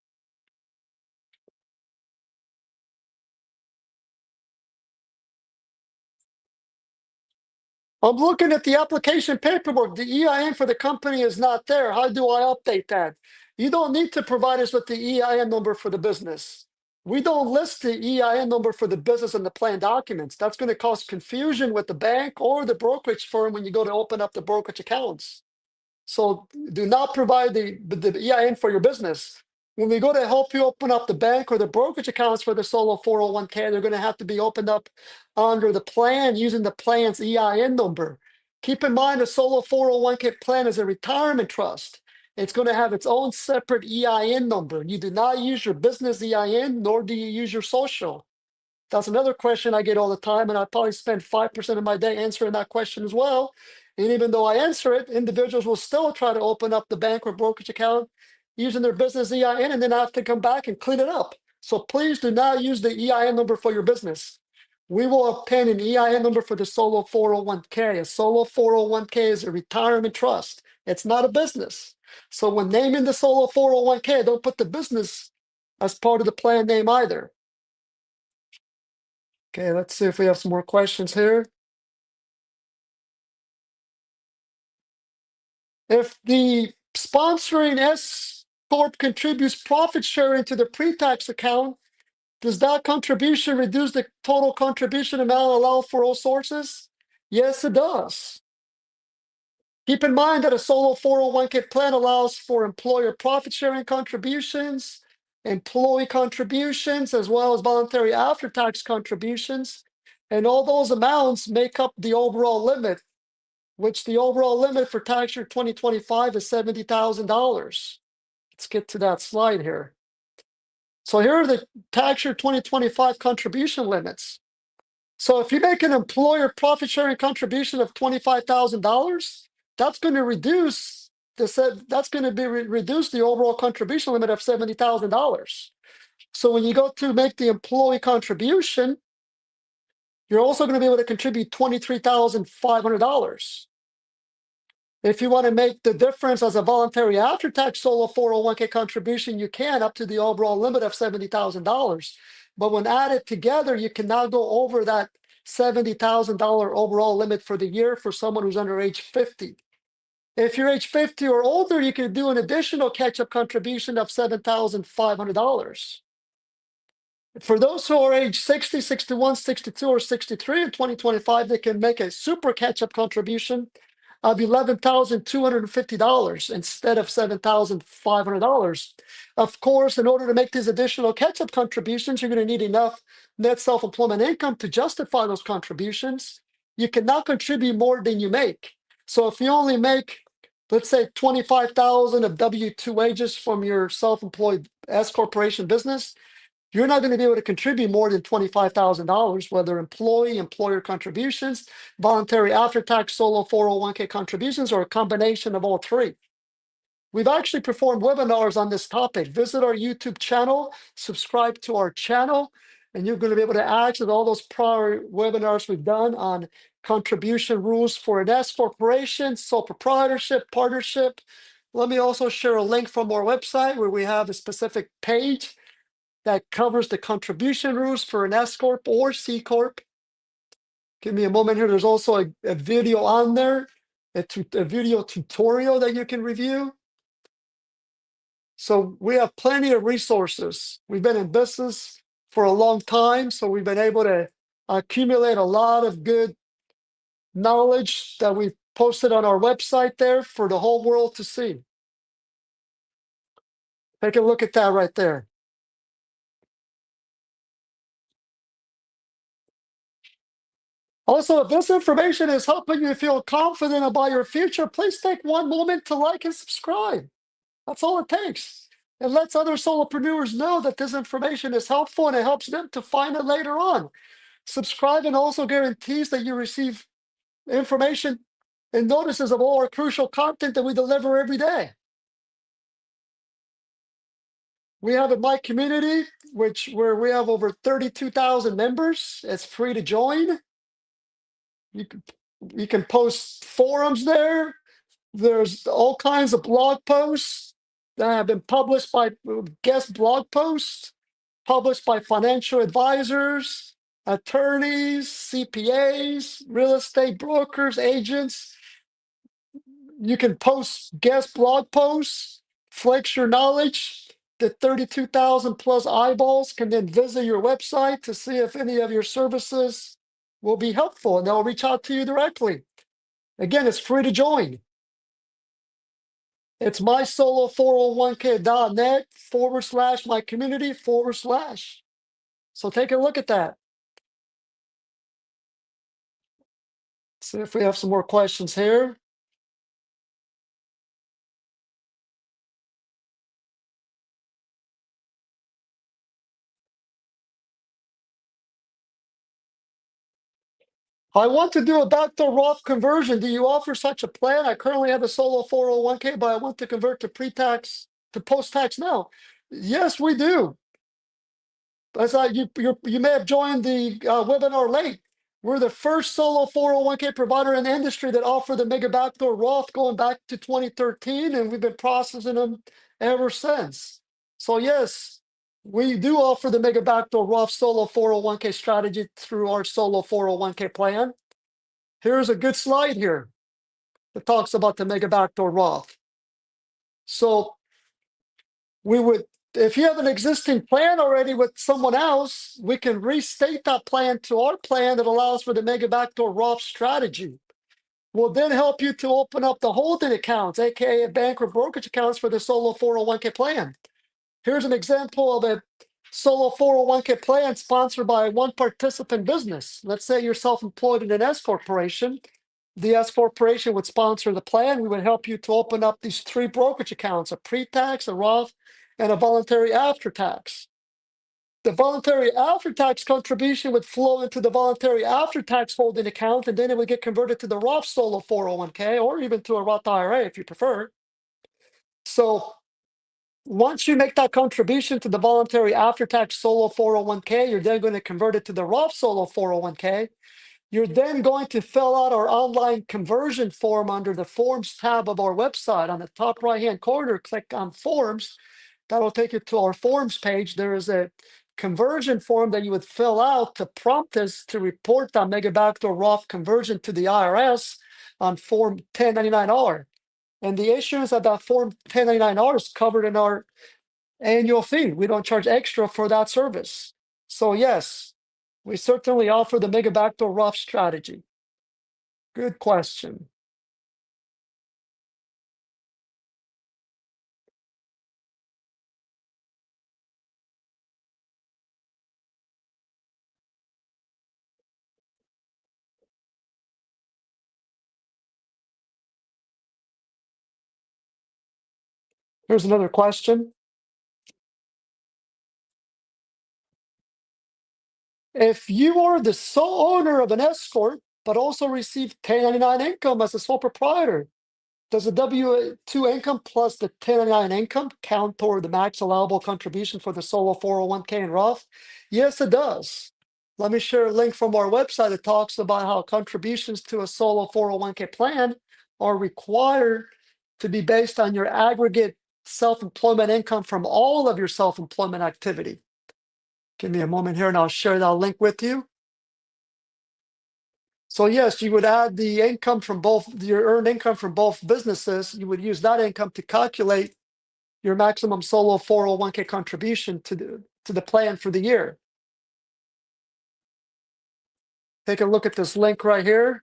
I'm looking at the application paperwork. The EIN for the company is not there. How do I update that? You don't need to provide us with the EIN number for the business. We don't list the EIN number for the business in the plan documents. That's going to cause confusion with the bank or the brokerage firm when you go to open up the brokerage accounts. So do not provide the EIN for your business. When we go to help you open up the bank or the brokerage accounts for the solo 401k, they're going to have to be opened up under the plan using the plan's EIN number. Keep in mind a solo 401k plan is a retirement trust. It's going to have its own separate EIN number. You do not use your business EIN, nor do you use your social. That's another question I get all the time, and I probably spend 5% of my day answering that question as well. And even though I answer it, individuals will still try to open up the bank or brokerage account using their business EIN and then have to come back and clean it up. So please do not use the EIN number for your business. We will obtain an EIN number for the solo 401k. A solo 401k is a retirement trust. It's not a business. So when naming the solo 401k, don't put the business as part of the plan name either. Okay, let's see if we have some more questions here. If the sponsoring S Corp contributes profit sharing to the pre-tax account, does that contribution reduce the total contribution amount allowed for all sources? Yes, it does. Keep in mind that a solo 401k plan allows for employer profit sharing contributions, employee contributions, as well as voluntary after tax contributions. And all those amounts make up the overall limit, which the overall limit for tax year 2025 is $70,000. Let's get to that slide here. So here are the tax year 2025 contribution limits. So if you make an employer profit sharing contribution of $25,000, that's going to reduce reduce the overall contribution limit of $70,000. So when you go to make the employee contribution, you're also going to be able to contribute $23,500. If you want to make the difference as a voluntary after-tax solo 401k contribution, you can up to the overall limit of $70,000. But when added together, you can now go over that $70,000 overall limit for the year for someone who's under age 50. If you're age 50 or older, you can do an additional catch-up contribution of $7,500. For those who are age 60, 61, 62, or 63 in 2025, they can make a super catch-up contribution of $11,250 instead of $7,500. Of course, in order to make these additional catch-up contributions, you're going to need enough net self-employment income to justify those contributions. You cannot contribute more than you make. So if you only make, let's say, $25,000 of W-2 wages from your self-employed S corporation business, you're not going to be able to contribute more than $25,000, whether employee, employer contributions, voluntary after-tax solo 401k contributions, or a combination of all three. We've actually performed webinars on this topic. Visit our YouTube channel, subscribe to our channel, and you're going to be able to access all those prior webinars we've done on contribution rules for an S corporation, sole proprietorship, partnership. Let me also share a link from our website where we have a specific page that covers the contribution rules for an S Corp or C Corp. Give me a moment here. There's also a video on there, a video tutorial that you can review. So we have plenty of resources. We've been in business for a long time, so we've been able to accumulate a lot of good knowledge that we've posted on our website there for the whole world to see. Take a look at that right there. Also, if this information is helping you feel confident about your future, please take one moment to like and subscribe. That's all it takes. It lets other solopreneurs know that this information is helpful and it helps them to find it later on. Subscribing also guarantees that you receive information and notices of all our crucial content that we deliver every day. We have a My Community, where we have over 32,000 members. It's free to join. You can post forums there. There's all kinds of blog posts that have been published by guest blog posts, published by financial advisors, attorneys, CPAs, real estate brokers, agents. You can post guest blog posts, flex your knowledge. The 32,000 plus eyeballs can then visit your website to see if any of your services will be helpful, and they'll reach out to you directly. Again, it's free to join. It's mysolo401k.net/my community/. So take a look at that. See if we have some more questions here. I want to do a backdoor Roth conversion. Do you offer such a plan? I currently have a solo 401k, but I want to convert to pre-tax to post-tax now. Yes, we do. As you may have joined the webinar late. We're the first solo 401k provider in the industry that offered the mega backdoor Roth going back to 2013, and we've been processing them ever since. So yes, We do offer the Mega Backdoor Roth Solo 401k strategy through our Solo 401k plan. Here's a good slide here that talks about the Mega Backdoor Roth. So we would, if you have an existing plan already with someone else, we can restate that plan to our plan that allows for the Mega Backdoor Roth strategy. We'll then help you to open up the holding accounts, aka bank or brokerage accounts for the Solo 401k plan. Here's an example of a Solo 401k plan sponsored by one participant business. Let's say you're self-employed in an S corporation. The S corporation would sponsor the plan. We would help you to open up these 3 brokerage accounts: a pre-tax, a Roth, and a voluntary after-tax. The voluntary after-tax contribution would flow into the voluntary after-tax holding account, and then it would get converted to the Roth Solo 401k, or even to a Roth IRA if you prefer. So once you make that contribution to the voluntary after-tax Solo 401k, you're then going to convert it to the Roth Solo 401k. You're then going to fill out our online conversion form under the Forms tab of our website. On the top right-hand corner, click on Forms. That'll take you to our Forms page. There is a conversion form that you would fill out to prompt us to report that Mega Backdoor Roth conversion to the IRS on Form 1099-R. And the issuance of that Form 1099-R is covered in our annual fee. We don't charge extra for that service. So yes, we certainly offer the Mega Backdoor Roth strategy. Good question. Here's another question. If you are the sole owner of an S corp, but also receive 1099 income as a sole proprietor, does the W-2 income plus the 1099 income count toward the max allowable contribution for the Solo 401k and Roth? Yes, it does. Let me share a link from our website that talks about how contributions to a Solo 401k plan are required to be based on your aggregate self-employment income from all of your self-employment activity. Give me a moment here and I'll share that link with you. So yes, you would add the income from both, your earned income from both businesses. You would use that income to calculate your maximum Solo 401k contribution to the plan for the year. Take a look at this link right here.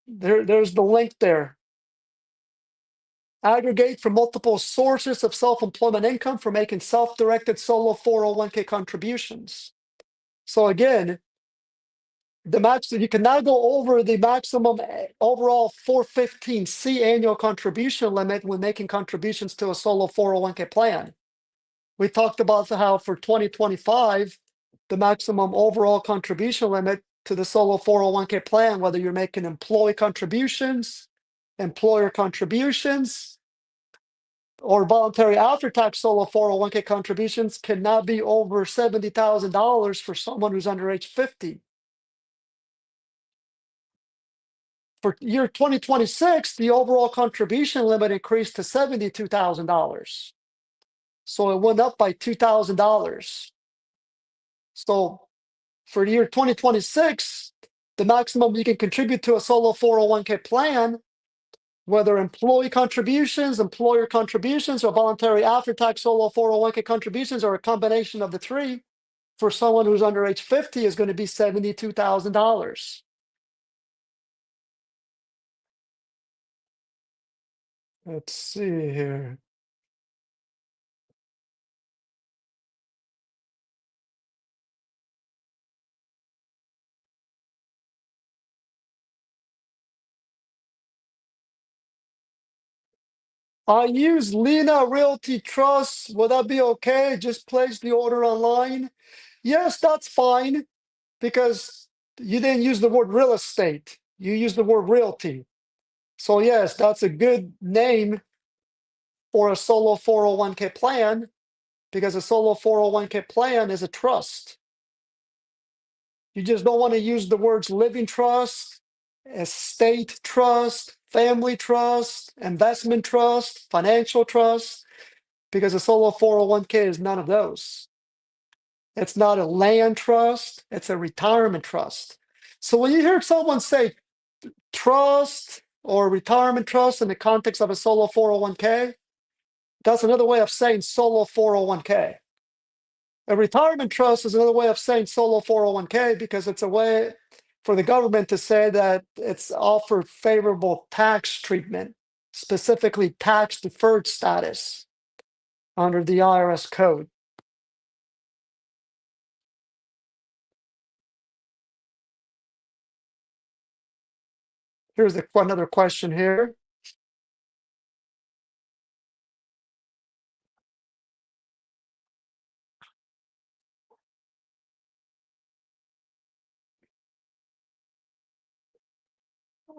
There's the link there. Aggregate from multiple sources of self-employment income for making self-directed Solo 401k contributions. So again, the max, you can now go over the maximum overall 415C annual contribution limit when making contributions to a Solo 401k plan. We talked about how for 2025, the maximum overall contribution limit to the Solo 401k plan, whether you're making employee contributions, employer contributions, or voluntary after-tax Solo 401k contributions, cannot be over $70,000 for someone who's under age 50. For year 2026, the overall contribution limit increased to $72,000. So it went up by $2,000. So for the year 2026, the maximum you can contribute to a Solo 401k plan, whether employee contributions, employer contributions, or voluntary after-tax Solo 401k contributions, or a combination of the 3, for someone who's under age 50 is going to be $72,000. Let's see here. I use Lena Realty Trust. Will that be okay? Just place the order online. Yes, that's fine, because you didn't use the word real estate. You used the word realty. So yes, that's a good name for a Solo 401k plan, because a Solo 401k plan is a trust. You just don't want to use the words living trust, estate trust, family trust, investment trust, financial trust, because a solo 401k is none of those. It's not a land trust, it's a retirement trust. So when you hear someone say trust or retirement trust in the context of a solo 401k, that's another way of saying solo 401k. A retirement trust is another way of saying solo 401k because it's a way for the government to say that it's offered favorable tax treatment, specifically tax deferred status under the IRS code. Here's another question here.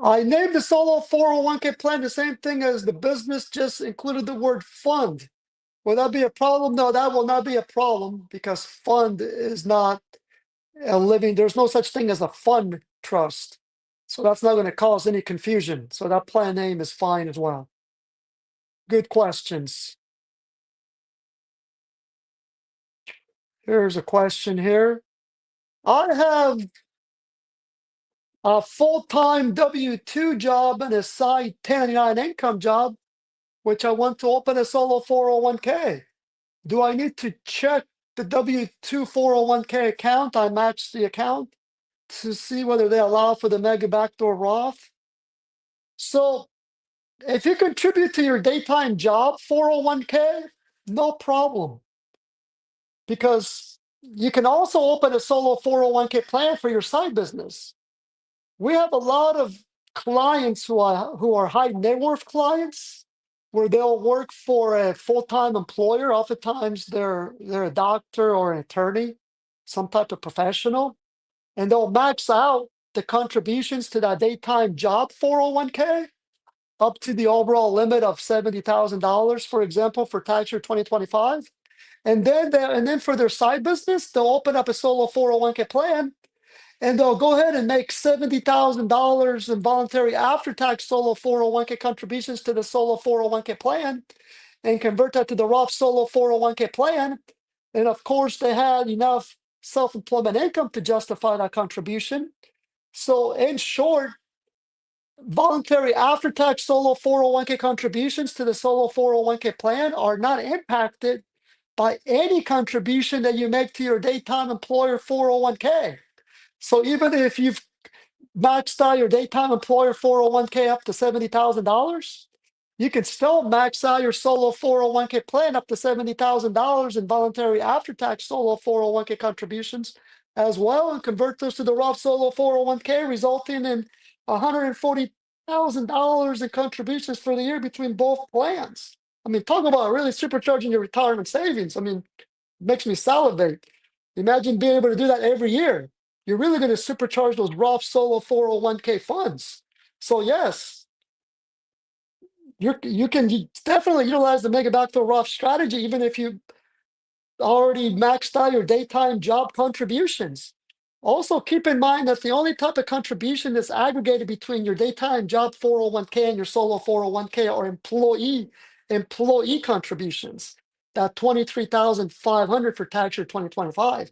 I named the solo 401k plan the same thing as the business, just included the word fund. Will that be a problem? No, that will not be a problem because fund is not a living, there's no such thing as a fund trust. So that's not going to cause any confusion. So that plan name is fine as well. Good questions. Here's a question here. I have a full-time W-2 job and a side 1099 income job, which I want to open a solo 401k. Do I need to check the W-2 401k account? I match the account to see whether they allow for the mega backdoor Roth. So if you contribute to your daytime job 401k, no problem. Because you can also open a solo 401k plan for your side business. We have a lot of clients who are high net worth clients where they'll work for a full-time employer. Oftentimes they're a doctor or an attorney, some type of professional, and they'll max out the contributions to that daytime job 401k up to the overall limit of $70,000, for example, for tax year 2025. And then for their side business, they'll open up a solo 401k plan and they'll go ahead and make $70,000 in voluntary after-tax solo 401k contributions to the solo 401k plan and convert that to the Roth solo 401k plan. And of course, they had enough self-employment income to justify that contribution. So in short, voluntary after-tax solo 401k contributions to the solo 401k plan are not impacted by any contribution that you make to your daytime employer 401k. So even if you've maxed out your daytime employer 401k up to $70,000, you can still max out your solo 401k plan up to $70,000 in voluntary after-tax solo 401k contributions as well and convert those to the Roth solo 401k, resulting in $140,000 in contributions for the year between both plans. I mean, talk about really supercharging your retirement savings. I mean, it makes me salivate. Imagine being able to do that every year. You're really going to supercharge those Roth solo 401k funds. So yes, you can definitely utilize the mega backdoor Roth strategy, even if you already maxed out your daytime job contributions. Also, keep in mind that the only type of contribution that's aggregated between your daytime job 401k and your solo 401k are employee contributions. That 23,500 for tax year 2025.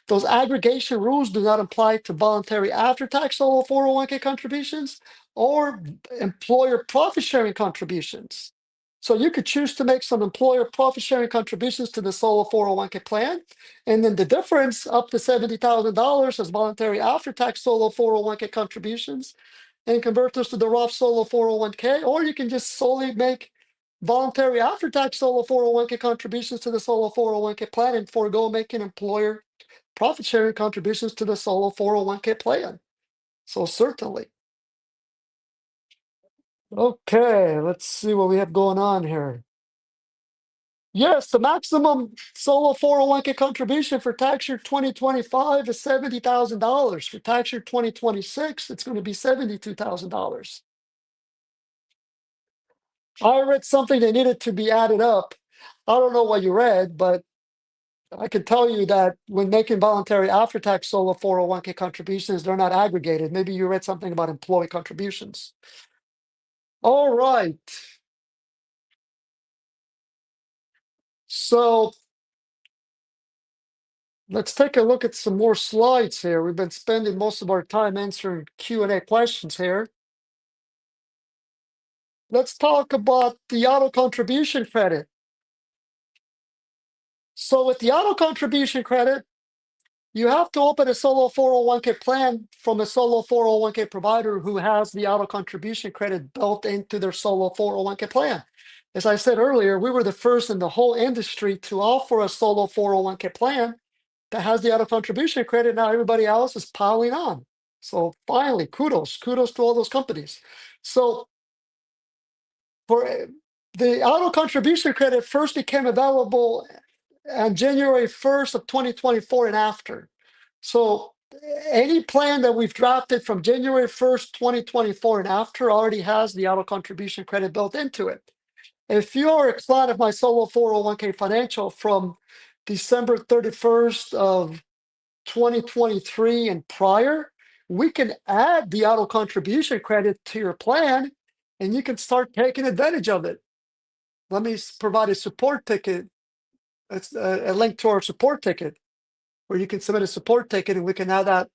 Those aggregation rules do not apply to voluntary after-tax solo 401k contributions or employer profit sharing contributions. So you could choose to make some employer profit sharing contributions to the solo 401k plan. And then the difference up to $70,000 as voluntary after-tax solo 401k contributions and convert those to the Roth solo 401k. Or you can just solely make voluntary after-tax solo 401k contributions to the solo 401k plan and forego making employer profit sharing contributions to the solo 401k plan. So certainly. Okay, let's see what we have going on here. Yes, the maximum solo 401k contribution for tax year 2025 is $70,000. For tax year 2026, it's going to be $72,000. I read something that needed to be added up. I don't know what you read, but I can tell you that when making voluntary after-tax solo 401k contributions, they're not aggregated. Maybe you read something about employee contributions. All right. So let's take a look at some more slides here. We've been spending most of our time answering Q&A questions here. Let's talk about the auto contribution credit. So with the auto contribution credit, you have to open a solo 401k plan from a solo 401k provider who has the auto contribution credit built into their solo 401k plan. As I said earlier, we were the first in the whole industry to offer a solo 401k plan that has the auto contribution credit. Now everybody else is piling on. So finally, kudos to all those companies. So for the auto contribution credit first became available on January 1st of 2024 and after. So any plan that we've drafted from January 1st, 2024 and after already has the auto contribution credit built into it. If you are a client of my solo 401k financial from December 31st of 2023 and prior, we can add the auto contribution credit to your plan and you can start taking advantage of it. Let me provide a support ticket. It's a link to our support ticket where you can submit a support ticket and we can add that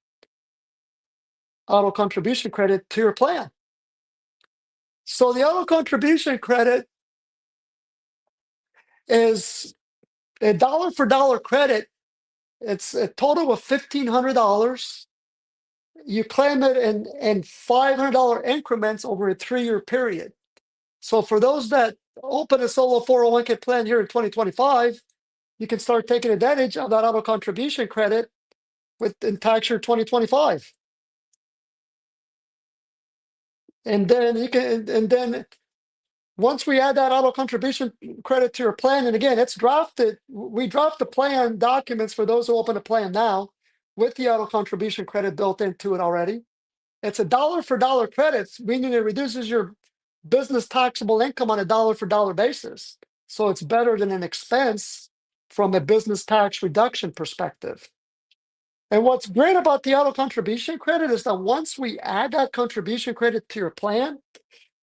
auto contribution credit to your plan. So the auto contribution credit is a dollar for dollar credit. It's a total of $1,500. You claim it in $500 increments over a 3-year period. So for those that open a solo 401k plan here in 2025, you can start taking advantage of that auto contribution credit in tax year 2025. And then once we add that auto contribution credit to your plan, and again, it's drafted, we draft the plan documents for those who open a plan now with the auto contribution credit built into it already. It's a dollar for dollar credits, meaning it reduces your business taxable income on a dollar for dollar basis. So it's better than an expense from a business tax reduction perspective. And what's great about the auto contribution credit is that once we add that contribution credit to your plan,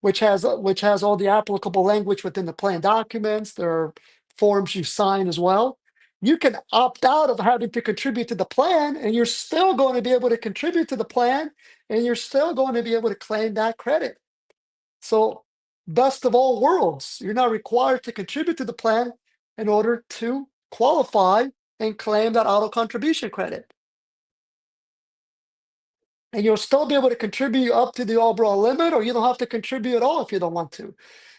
which has all the applicable language within the plan documents, there are forms you sign as well. You can opt out of having to contribute to the plan, and you're still going to be able to contribute to the plan, and you're still going to be able to claim that credit. So, best of all worlds, you're not required to contribute to the plan in order to qualify and claim that auto contribution credit. And you'll still be able to contribute up to the overall limit, or you don't have to contribute at all if you don't want to.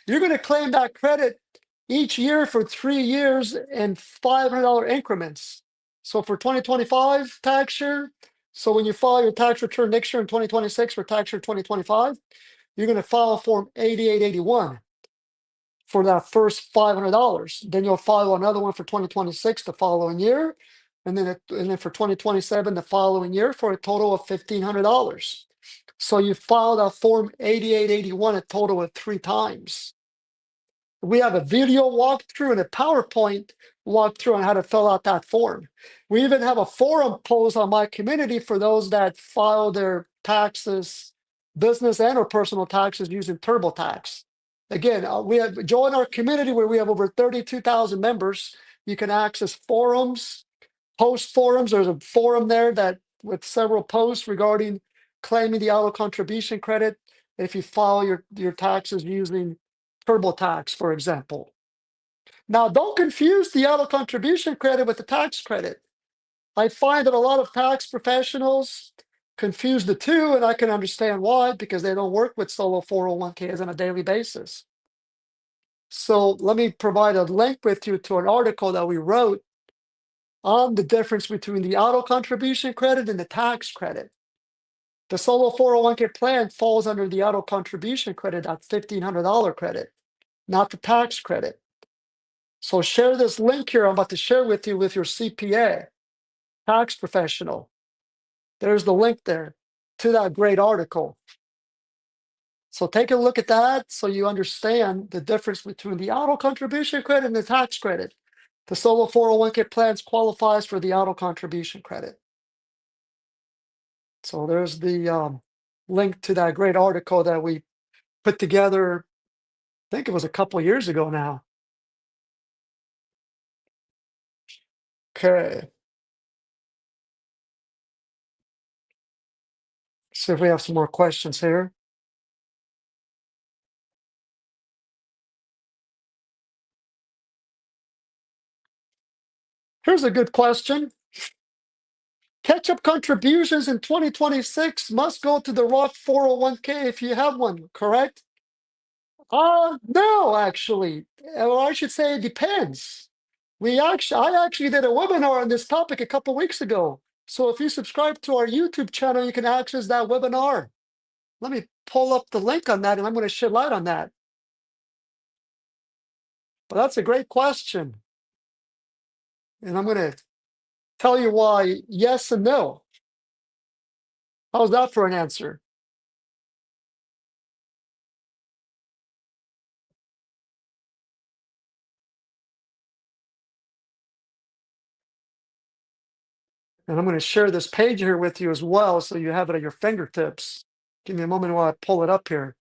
You're going to claim that credit each year for 3 years in $500 increments. So for 2025 tax year, so when you file your tax return next year in 2026 for tax year 2025, you're going to file Form 8881 for that first $500. Then you'll file another one for 2026 the following year, and then for 2027 the following year for a total of $1,500. So you filed a Form 8881 a total of 3 times. We have a video walkthrough and a PowerPoint walkthrough on how to fill out that form. We even have a forum post on my community for those that file their taxes, business and or personal taxes using TurboTax. Again, we have join our community where we have over 32,000 members. You can access forums, post forums. There's a forum there that with several posts regarding claiming the auto contribution credit if you file your taxes using TurboTax, for example. Now, don't confuse the auto contribution credit with the tax credit. I find that a lot of tax professionals confuse the two, and I can understand why, because they don't work with solo 401ks on a daily basis. So let me provide a link with you to an article that we wrote on the difference between the auto contribution credit and the tax credit. The solo 401k plan falls under the auto contribution credit, that $1,500 credit, not the tax credit. So share this link here I'm about to share with you with your CPA, tax professional. There's the link there to that great article. So take a look at that so you understand the difference between the auto contribution credit and the tax credit. The solo 401k plans qualifies for the auto contribution credit. So there's the link to that great article that we put together, I think it was a couple years ago now. Okay. See if we have some more questions here. Here's a good question. Catch-up contributions in 2026 must go to the Roth 401k if you have one, correct? No, actually. Or I should say it depends. I actually did a webinar on this topic a couple weeks ago. So if you subscribe to our YouTube channel, you can access that webinar. Let me pull up the link on that and I'm going to shed light on that. But that's a great question. And I'm going to tell you why yes and no. How's that for an answer? And I'm going to share this page here with you as well so you have it at your fingertips. Give me a moment while I pull it up here.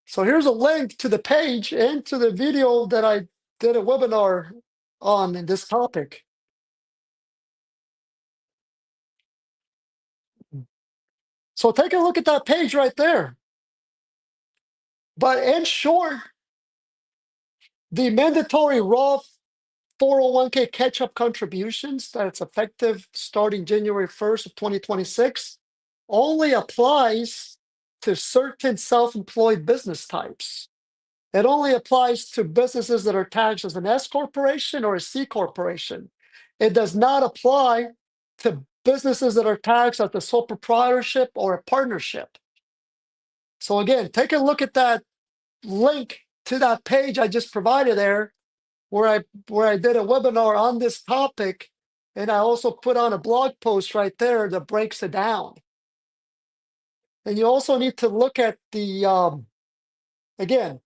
So here's a link to the page and to the video that I did a webinar on this topic. So take a look at that page right there. But in short, the mandatory Roth 401k catch-up contributions that's effective starting January 1st of 2026 only applies to certain self-employed business types. It only applies to businesses that are taxed as an S corporation or a C corporation. It does not apply to businesses that are taxed as a sole proprietorship or a partnership. So again, take a look at that link to that page I just provided there, where I did a webinar on this topic, and I also put on a blog post right there that breaks it down. And you also need to look at the again,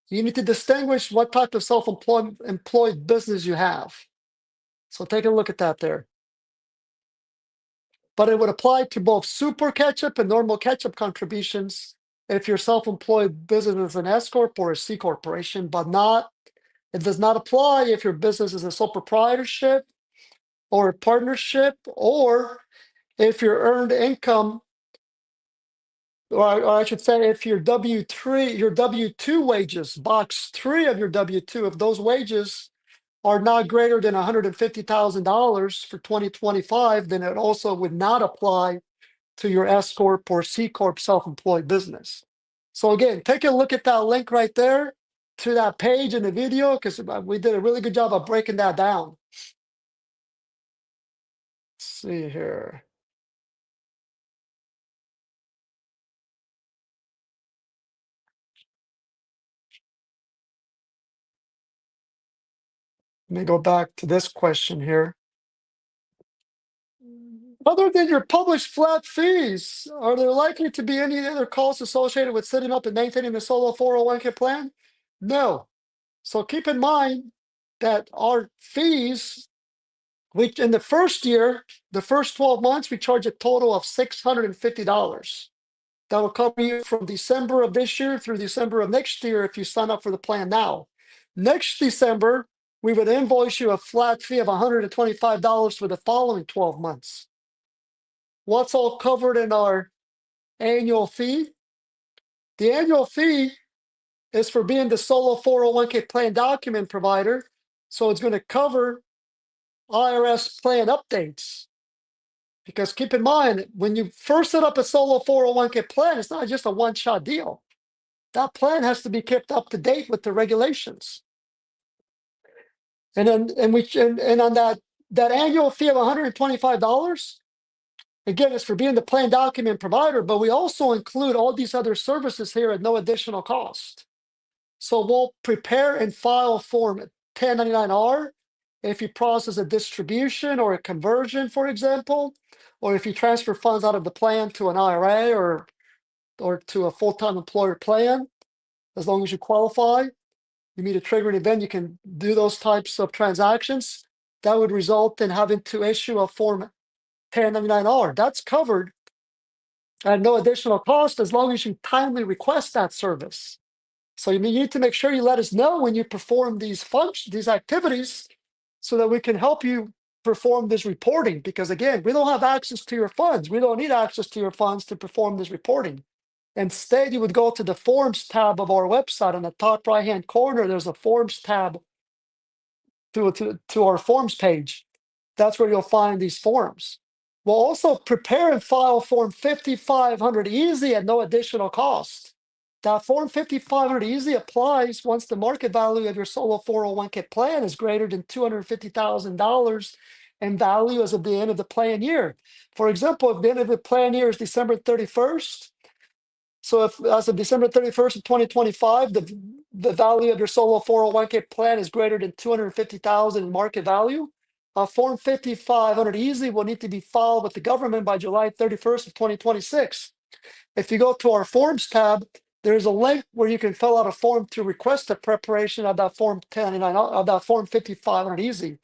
you need to distinguish what type of self-employed business you have. So take a look at that there. But it would apply to both super catch-up and normal catch-up contributions if your self-employed business is an S corp or a C corporation, but it does not apply if your business is a sole proprietorship or a partnership, or if your earned income, or I should say, if your W-2 wages, box 3 of your W-2, if those wages are not greater than $150,000 for 2025, then it also would not apply to your S Corp or C Corp self-employed business. So again, take a look at that link right there to that page in the video, because we did a really good job of breaking that down. Let's see here. Let me go back to this question here. Other than your published flat fees, are there likely to be any other costs associated with setting up and maintaining a solo 401k plan? No. So keep in mind that our fees, which in the first year, the first 12 months, we charge a total of $650. That will cover you from December of this year through December of next year if you sign up for the plan now. Next December, we would invoice you a flat fee of $125 for the following 12 months. What's all covered in our annual fee? The annual fee is for being the solo 401k plan document provider. So it's going to cover IRS plan updates. Because keep in mind, when you first set up a solo 401k plan, it's not just a one-shot deal. That plan has to be kept up to date with the regulations. And then and on that annual fee of $125, again, it's for being the plan document provider, but we also include all these other services here at no additional cost. So we'll prepare and file Form 1099-R if you process a distribution or a conversion, for example, or if you transfer funds out of the plan to an IRA or to a full-time employer plan, as long as you qualify. You meet a triggering event, you can do those types of transactions. That would result in having to issue a Form 1099-R. That's covered at no additional cost as long as you timely request that service. So you need to make sure you let us know when you perform these activities so that we can help you perform this reporting. Because again, we don't have access to your funds. We don't need access to your funds to perform this reporting. Instead, you would go to the Forms tab of our website. On the top right-hand corner, there's a Forms tab to our Forms page. That's where you'll find these forms. We'll also prepare and file Form 5500 Easy at no additional cost. That Form 5500 Easy applies once the market value of your solo 401k plan is greater than $250,000 in value as of the end of the plan year. For example, if the end of the plan year is December 31st, so if as of December 31st of 2025, the value of your solo 401k plan is greater than 250,000 in market value, Form 5500 Easy will need to be filed with the government by July 31st of 2026. If you go to our Forms tab, there's a link where you can fill out a form to request the preparation of that Form 1099, of that Form 5500 Easy,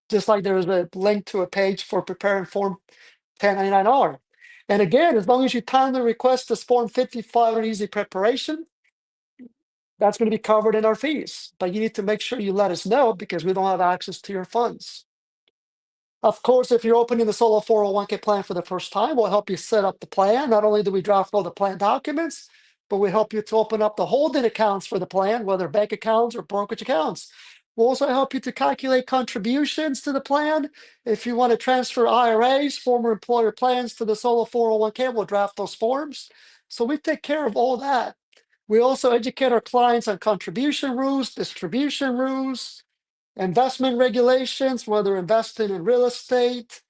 just like there's a link to a page for preparing Form 1099R. And again, as long as you timely request this Form 5500 Easy preparation, that's going to be covered in our fees. But you need to make sure you let us know because we don't have access to your funds. Of course, if you're opening the solo 401k plan for the first time, we'll help you set up the plan. Not only do we draft all the plan documents, but we help you to open up the holding accounts for the plan, whether bank accounts or brokerage accounts. We'll also help you to calculate contributions to the plan. If you want to transfer IRAs, former employer plans to the solo 401k, we'll draft those forms. So we take care of all that. We also educate our clients on contribution rules, distribution rules, investment regulations, whether investing in real estate,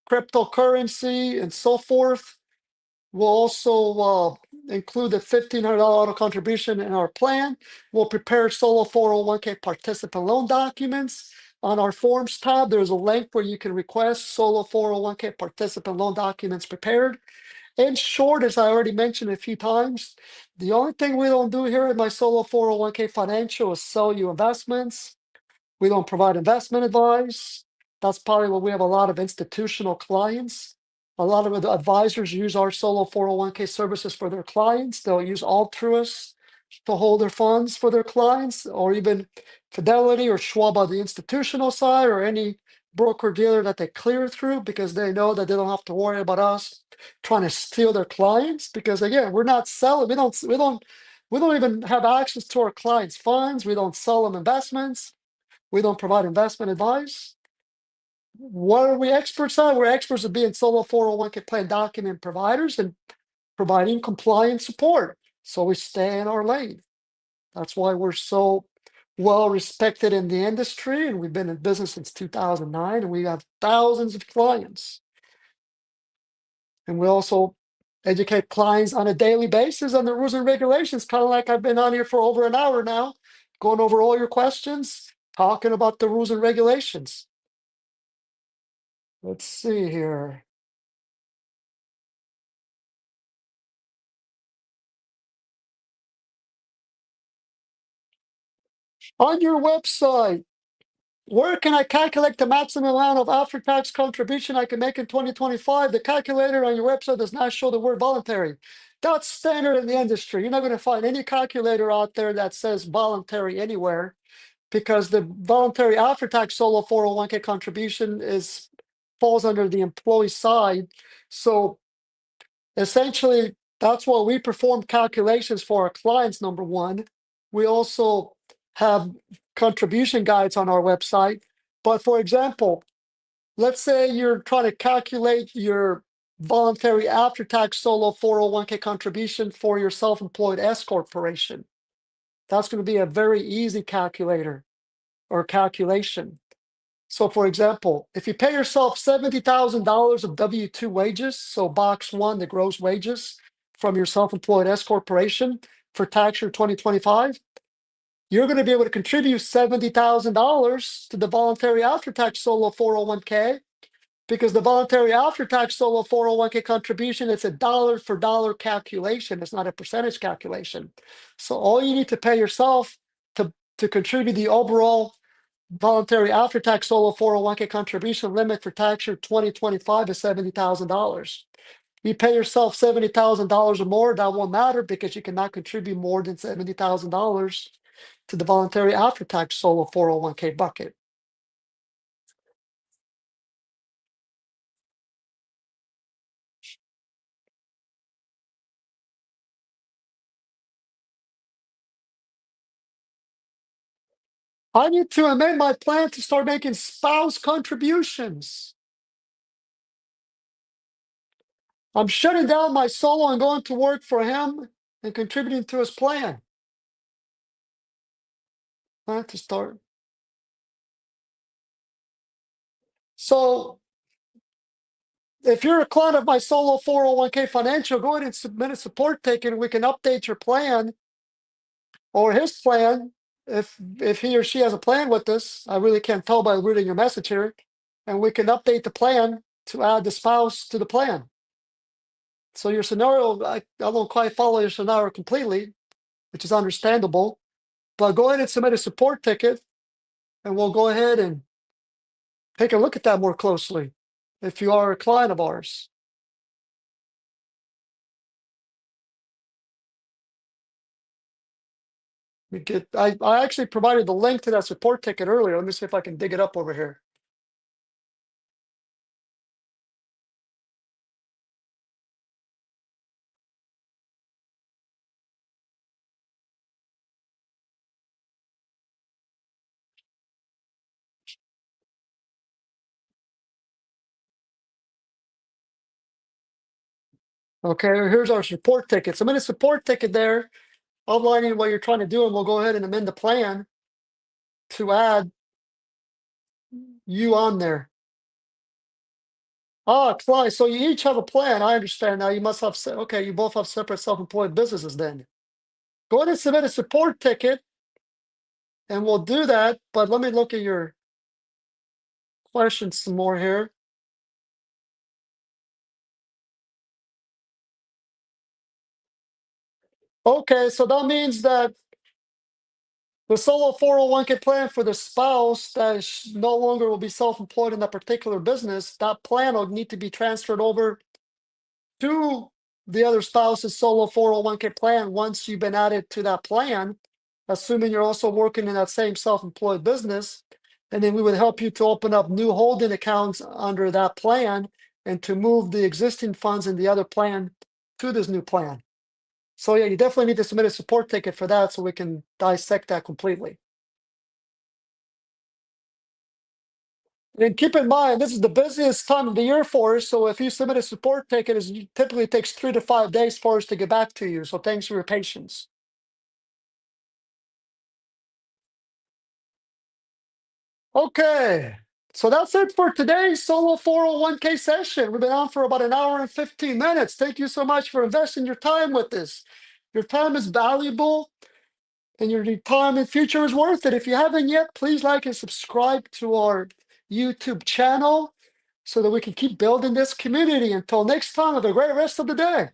cryptocurrency, and so forth. We'll also include the $1,500 auto contribution in our plan. We'll prepare solo 401k participant loan documents. On our Forms tab, there's a link where you can request solo 401k participant loan documents prepared. In short, as I already mentioned a few times, the only thing we don't do here at my solo 401k financial is sell you investments. We don't provide investment advice. That's probably where we have a lot of institutional clients. A lot of the advisors use our solo 401k services for their clients. They'll use Altruist to hold their funds for their clients, or even Fidelity or Schwab on the institutional side, or any broker dealer that they clear through, because they know that they don't have to worry about us trying to steal their clients. Because again, we're not selling. We don't even have access to our clients' funds. We don't sell them investments. We don't provide investment advice. What are we experts at? We're experts at being solo 401k plan document providers and providing compliance support. So we stay in our lane. That's why we're so well respected in the industry. And we've been in business since 2009, and we have thousands of clients. And we also educate clients on a daily basis on the rules and regulations, kind of like I've been on here for over an hour now, going over all your questions, talking about the rules and regulations. Let's see here. On your website, where can I calculate the maximum amount of after-tax contribution I can make in 2025? The calculator on your website does not show the word voluntary. That's standard in the industry. You're not going to find any calculator out there that says voluntary anywhere, because the voluntary after-tax solo 401k contribution falls under the employee side. So essentially, that's why we perform calculations for our clients, number one. We also have contribution guides on our website. But for example, let's say you're trying to calculate your voluntary after-tax solo 401k contribution for your self-employed S corporation. That's going to be a very easy calculator or calculation. So for example, if you pay yourself $70,000 of W-2 wages, so box one, the gross wages from your self-employed S corporation for tax year 2025, you're going to be able to contribute $70,000 to the voluntary after-tax solo 401k, because the voluntary after-tax solo 401k contribution is a dollar for dollar calculation. It's not a percentage calculation. So all you need to pay yourself to contribute the overall voluntary after-tax solo 401k contribution limit for tax year 2025 is $70,000. You pay yourself $70,000 or more, that won't matter because you cannot contribute more than $70,000 to the voluntary after-tax solo 401k bucket. I need to amend my plan to start making spouse contributions. I'm shutting down my solo and going to work for him and contributing to his plan. I have to start. So if you're a client of my solo 401k financial, go ahead and submit a support ticket and we can update your plan or his plan. If he or she has a plan with this, I really can't tell by reading your message here. And we can update the plan to add the spouse to the plan. So your scenario, I don't quite follow your scenario completely, which is understandable. But go ahead and submit a support ticket, and we'll go ahead and take a look at that more closely if you are a client of ours. I actually provided the link to that support ticket earlier. Let me see if I can dig it up over here. Okay, here's our support ticket. Submit a support ticket there, outlining what you're trying to do, and we'll go ahead and amend the plan to add you on there. Ah, client. So you each have a plan. I understand now. You must have, okay, you both have separate self-employed businesses then. Go ahead and submit a support ticket, and we'll do that. But let me look at your questions some more here. Okay, so that means that the solo 401k plan for the spouse that is no longer will be self-employed in that particular business, that plan will need to be transferred over to the other spouse's solo 401k plan once you've been added to that plan, assuming you're also working in that same self-employed business. And then we would help you to open up new holding accounts under that plan and to move the existing funds in the other plan to this new plan. So yeah, you definitely need to submit a support ticket for that so we can dissect that completely. And keep in mind, this is the busiest time of the year for us. So if you submit a support ticket, it typically takes 3 to 5 days for us to get back to you. So thanks for your patience. Okay. So that's it for today's solo 401k session. We've been on for about an hour and 15 minutes. Thank you so much for investing your time with us. Your time is valuable and your retirement future is worth it. If you haven't yet, please like and subscribe to our YouTube channel so that we can keep building this community. Until next time, have a great rest of the day.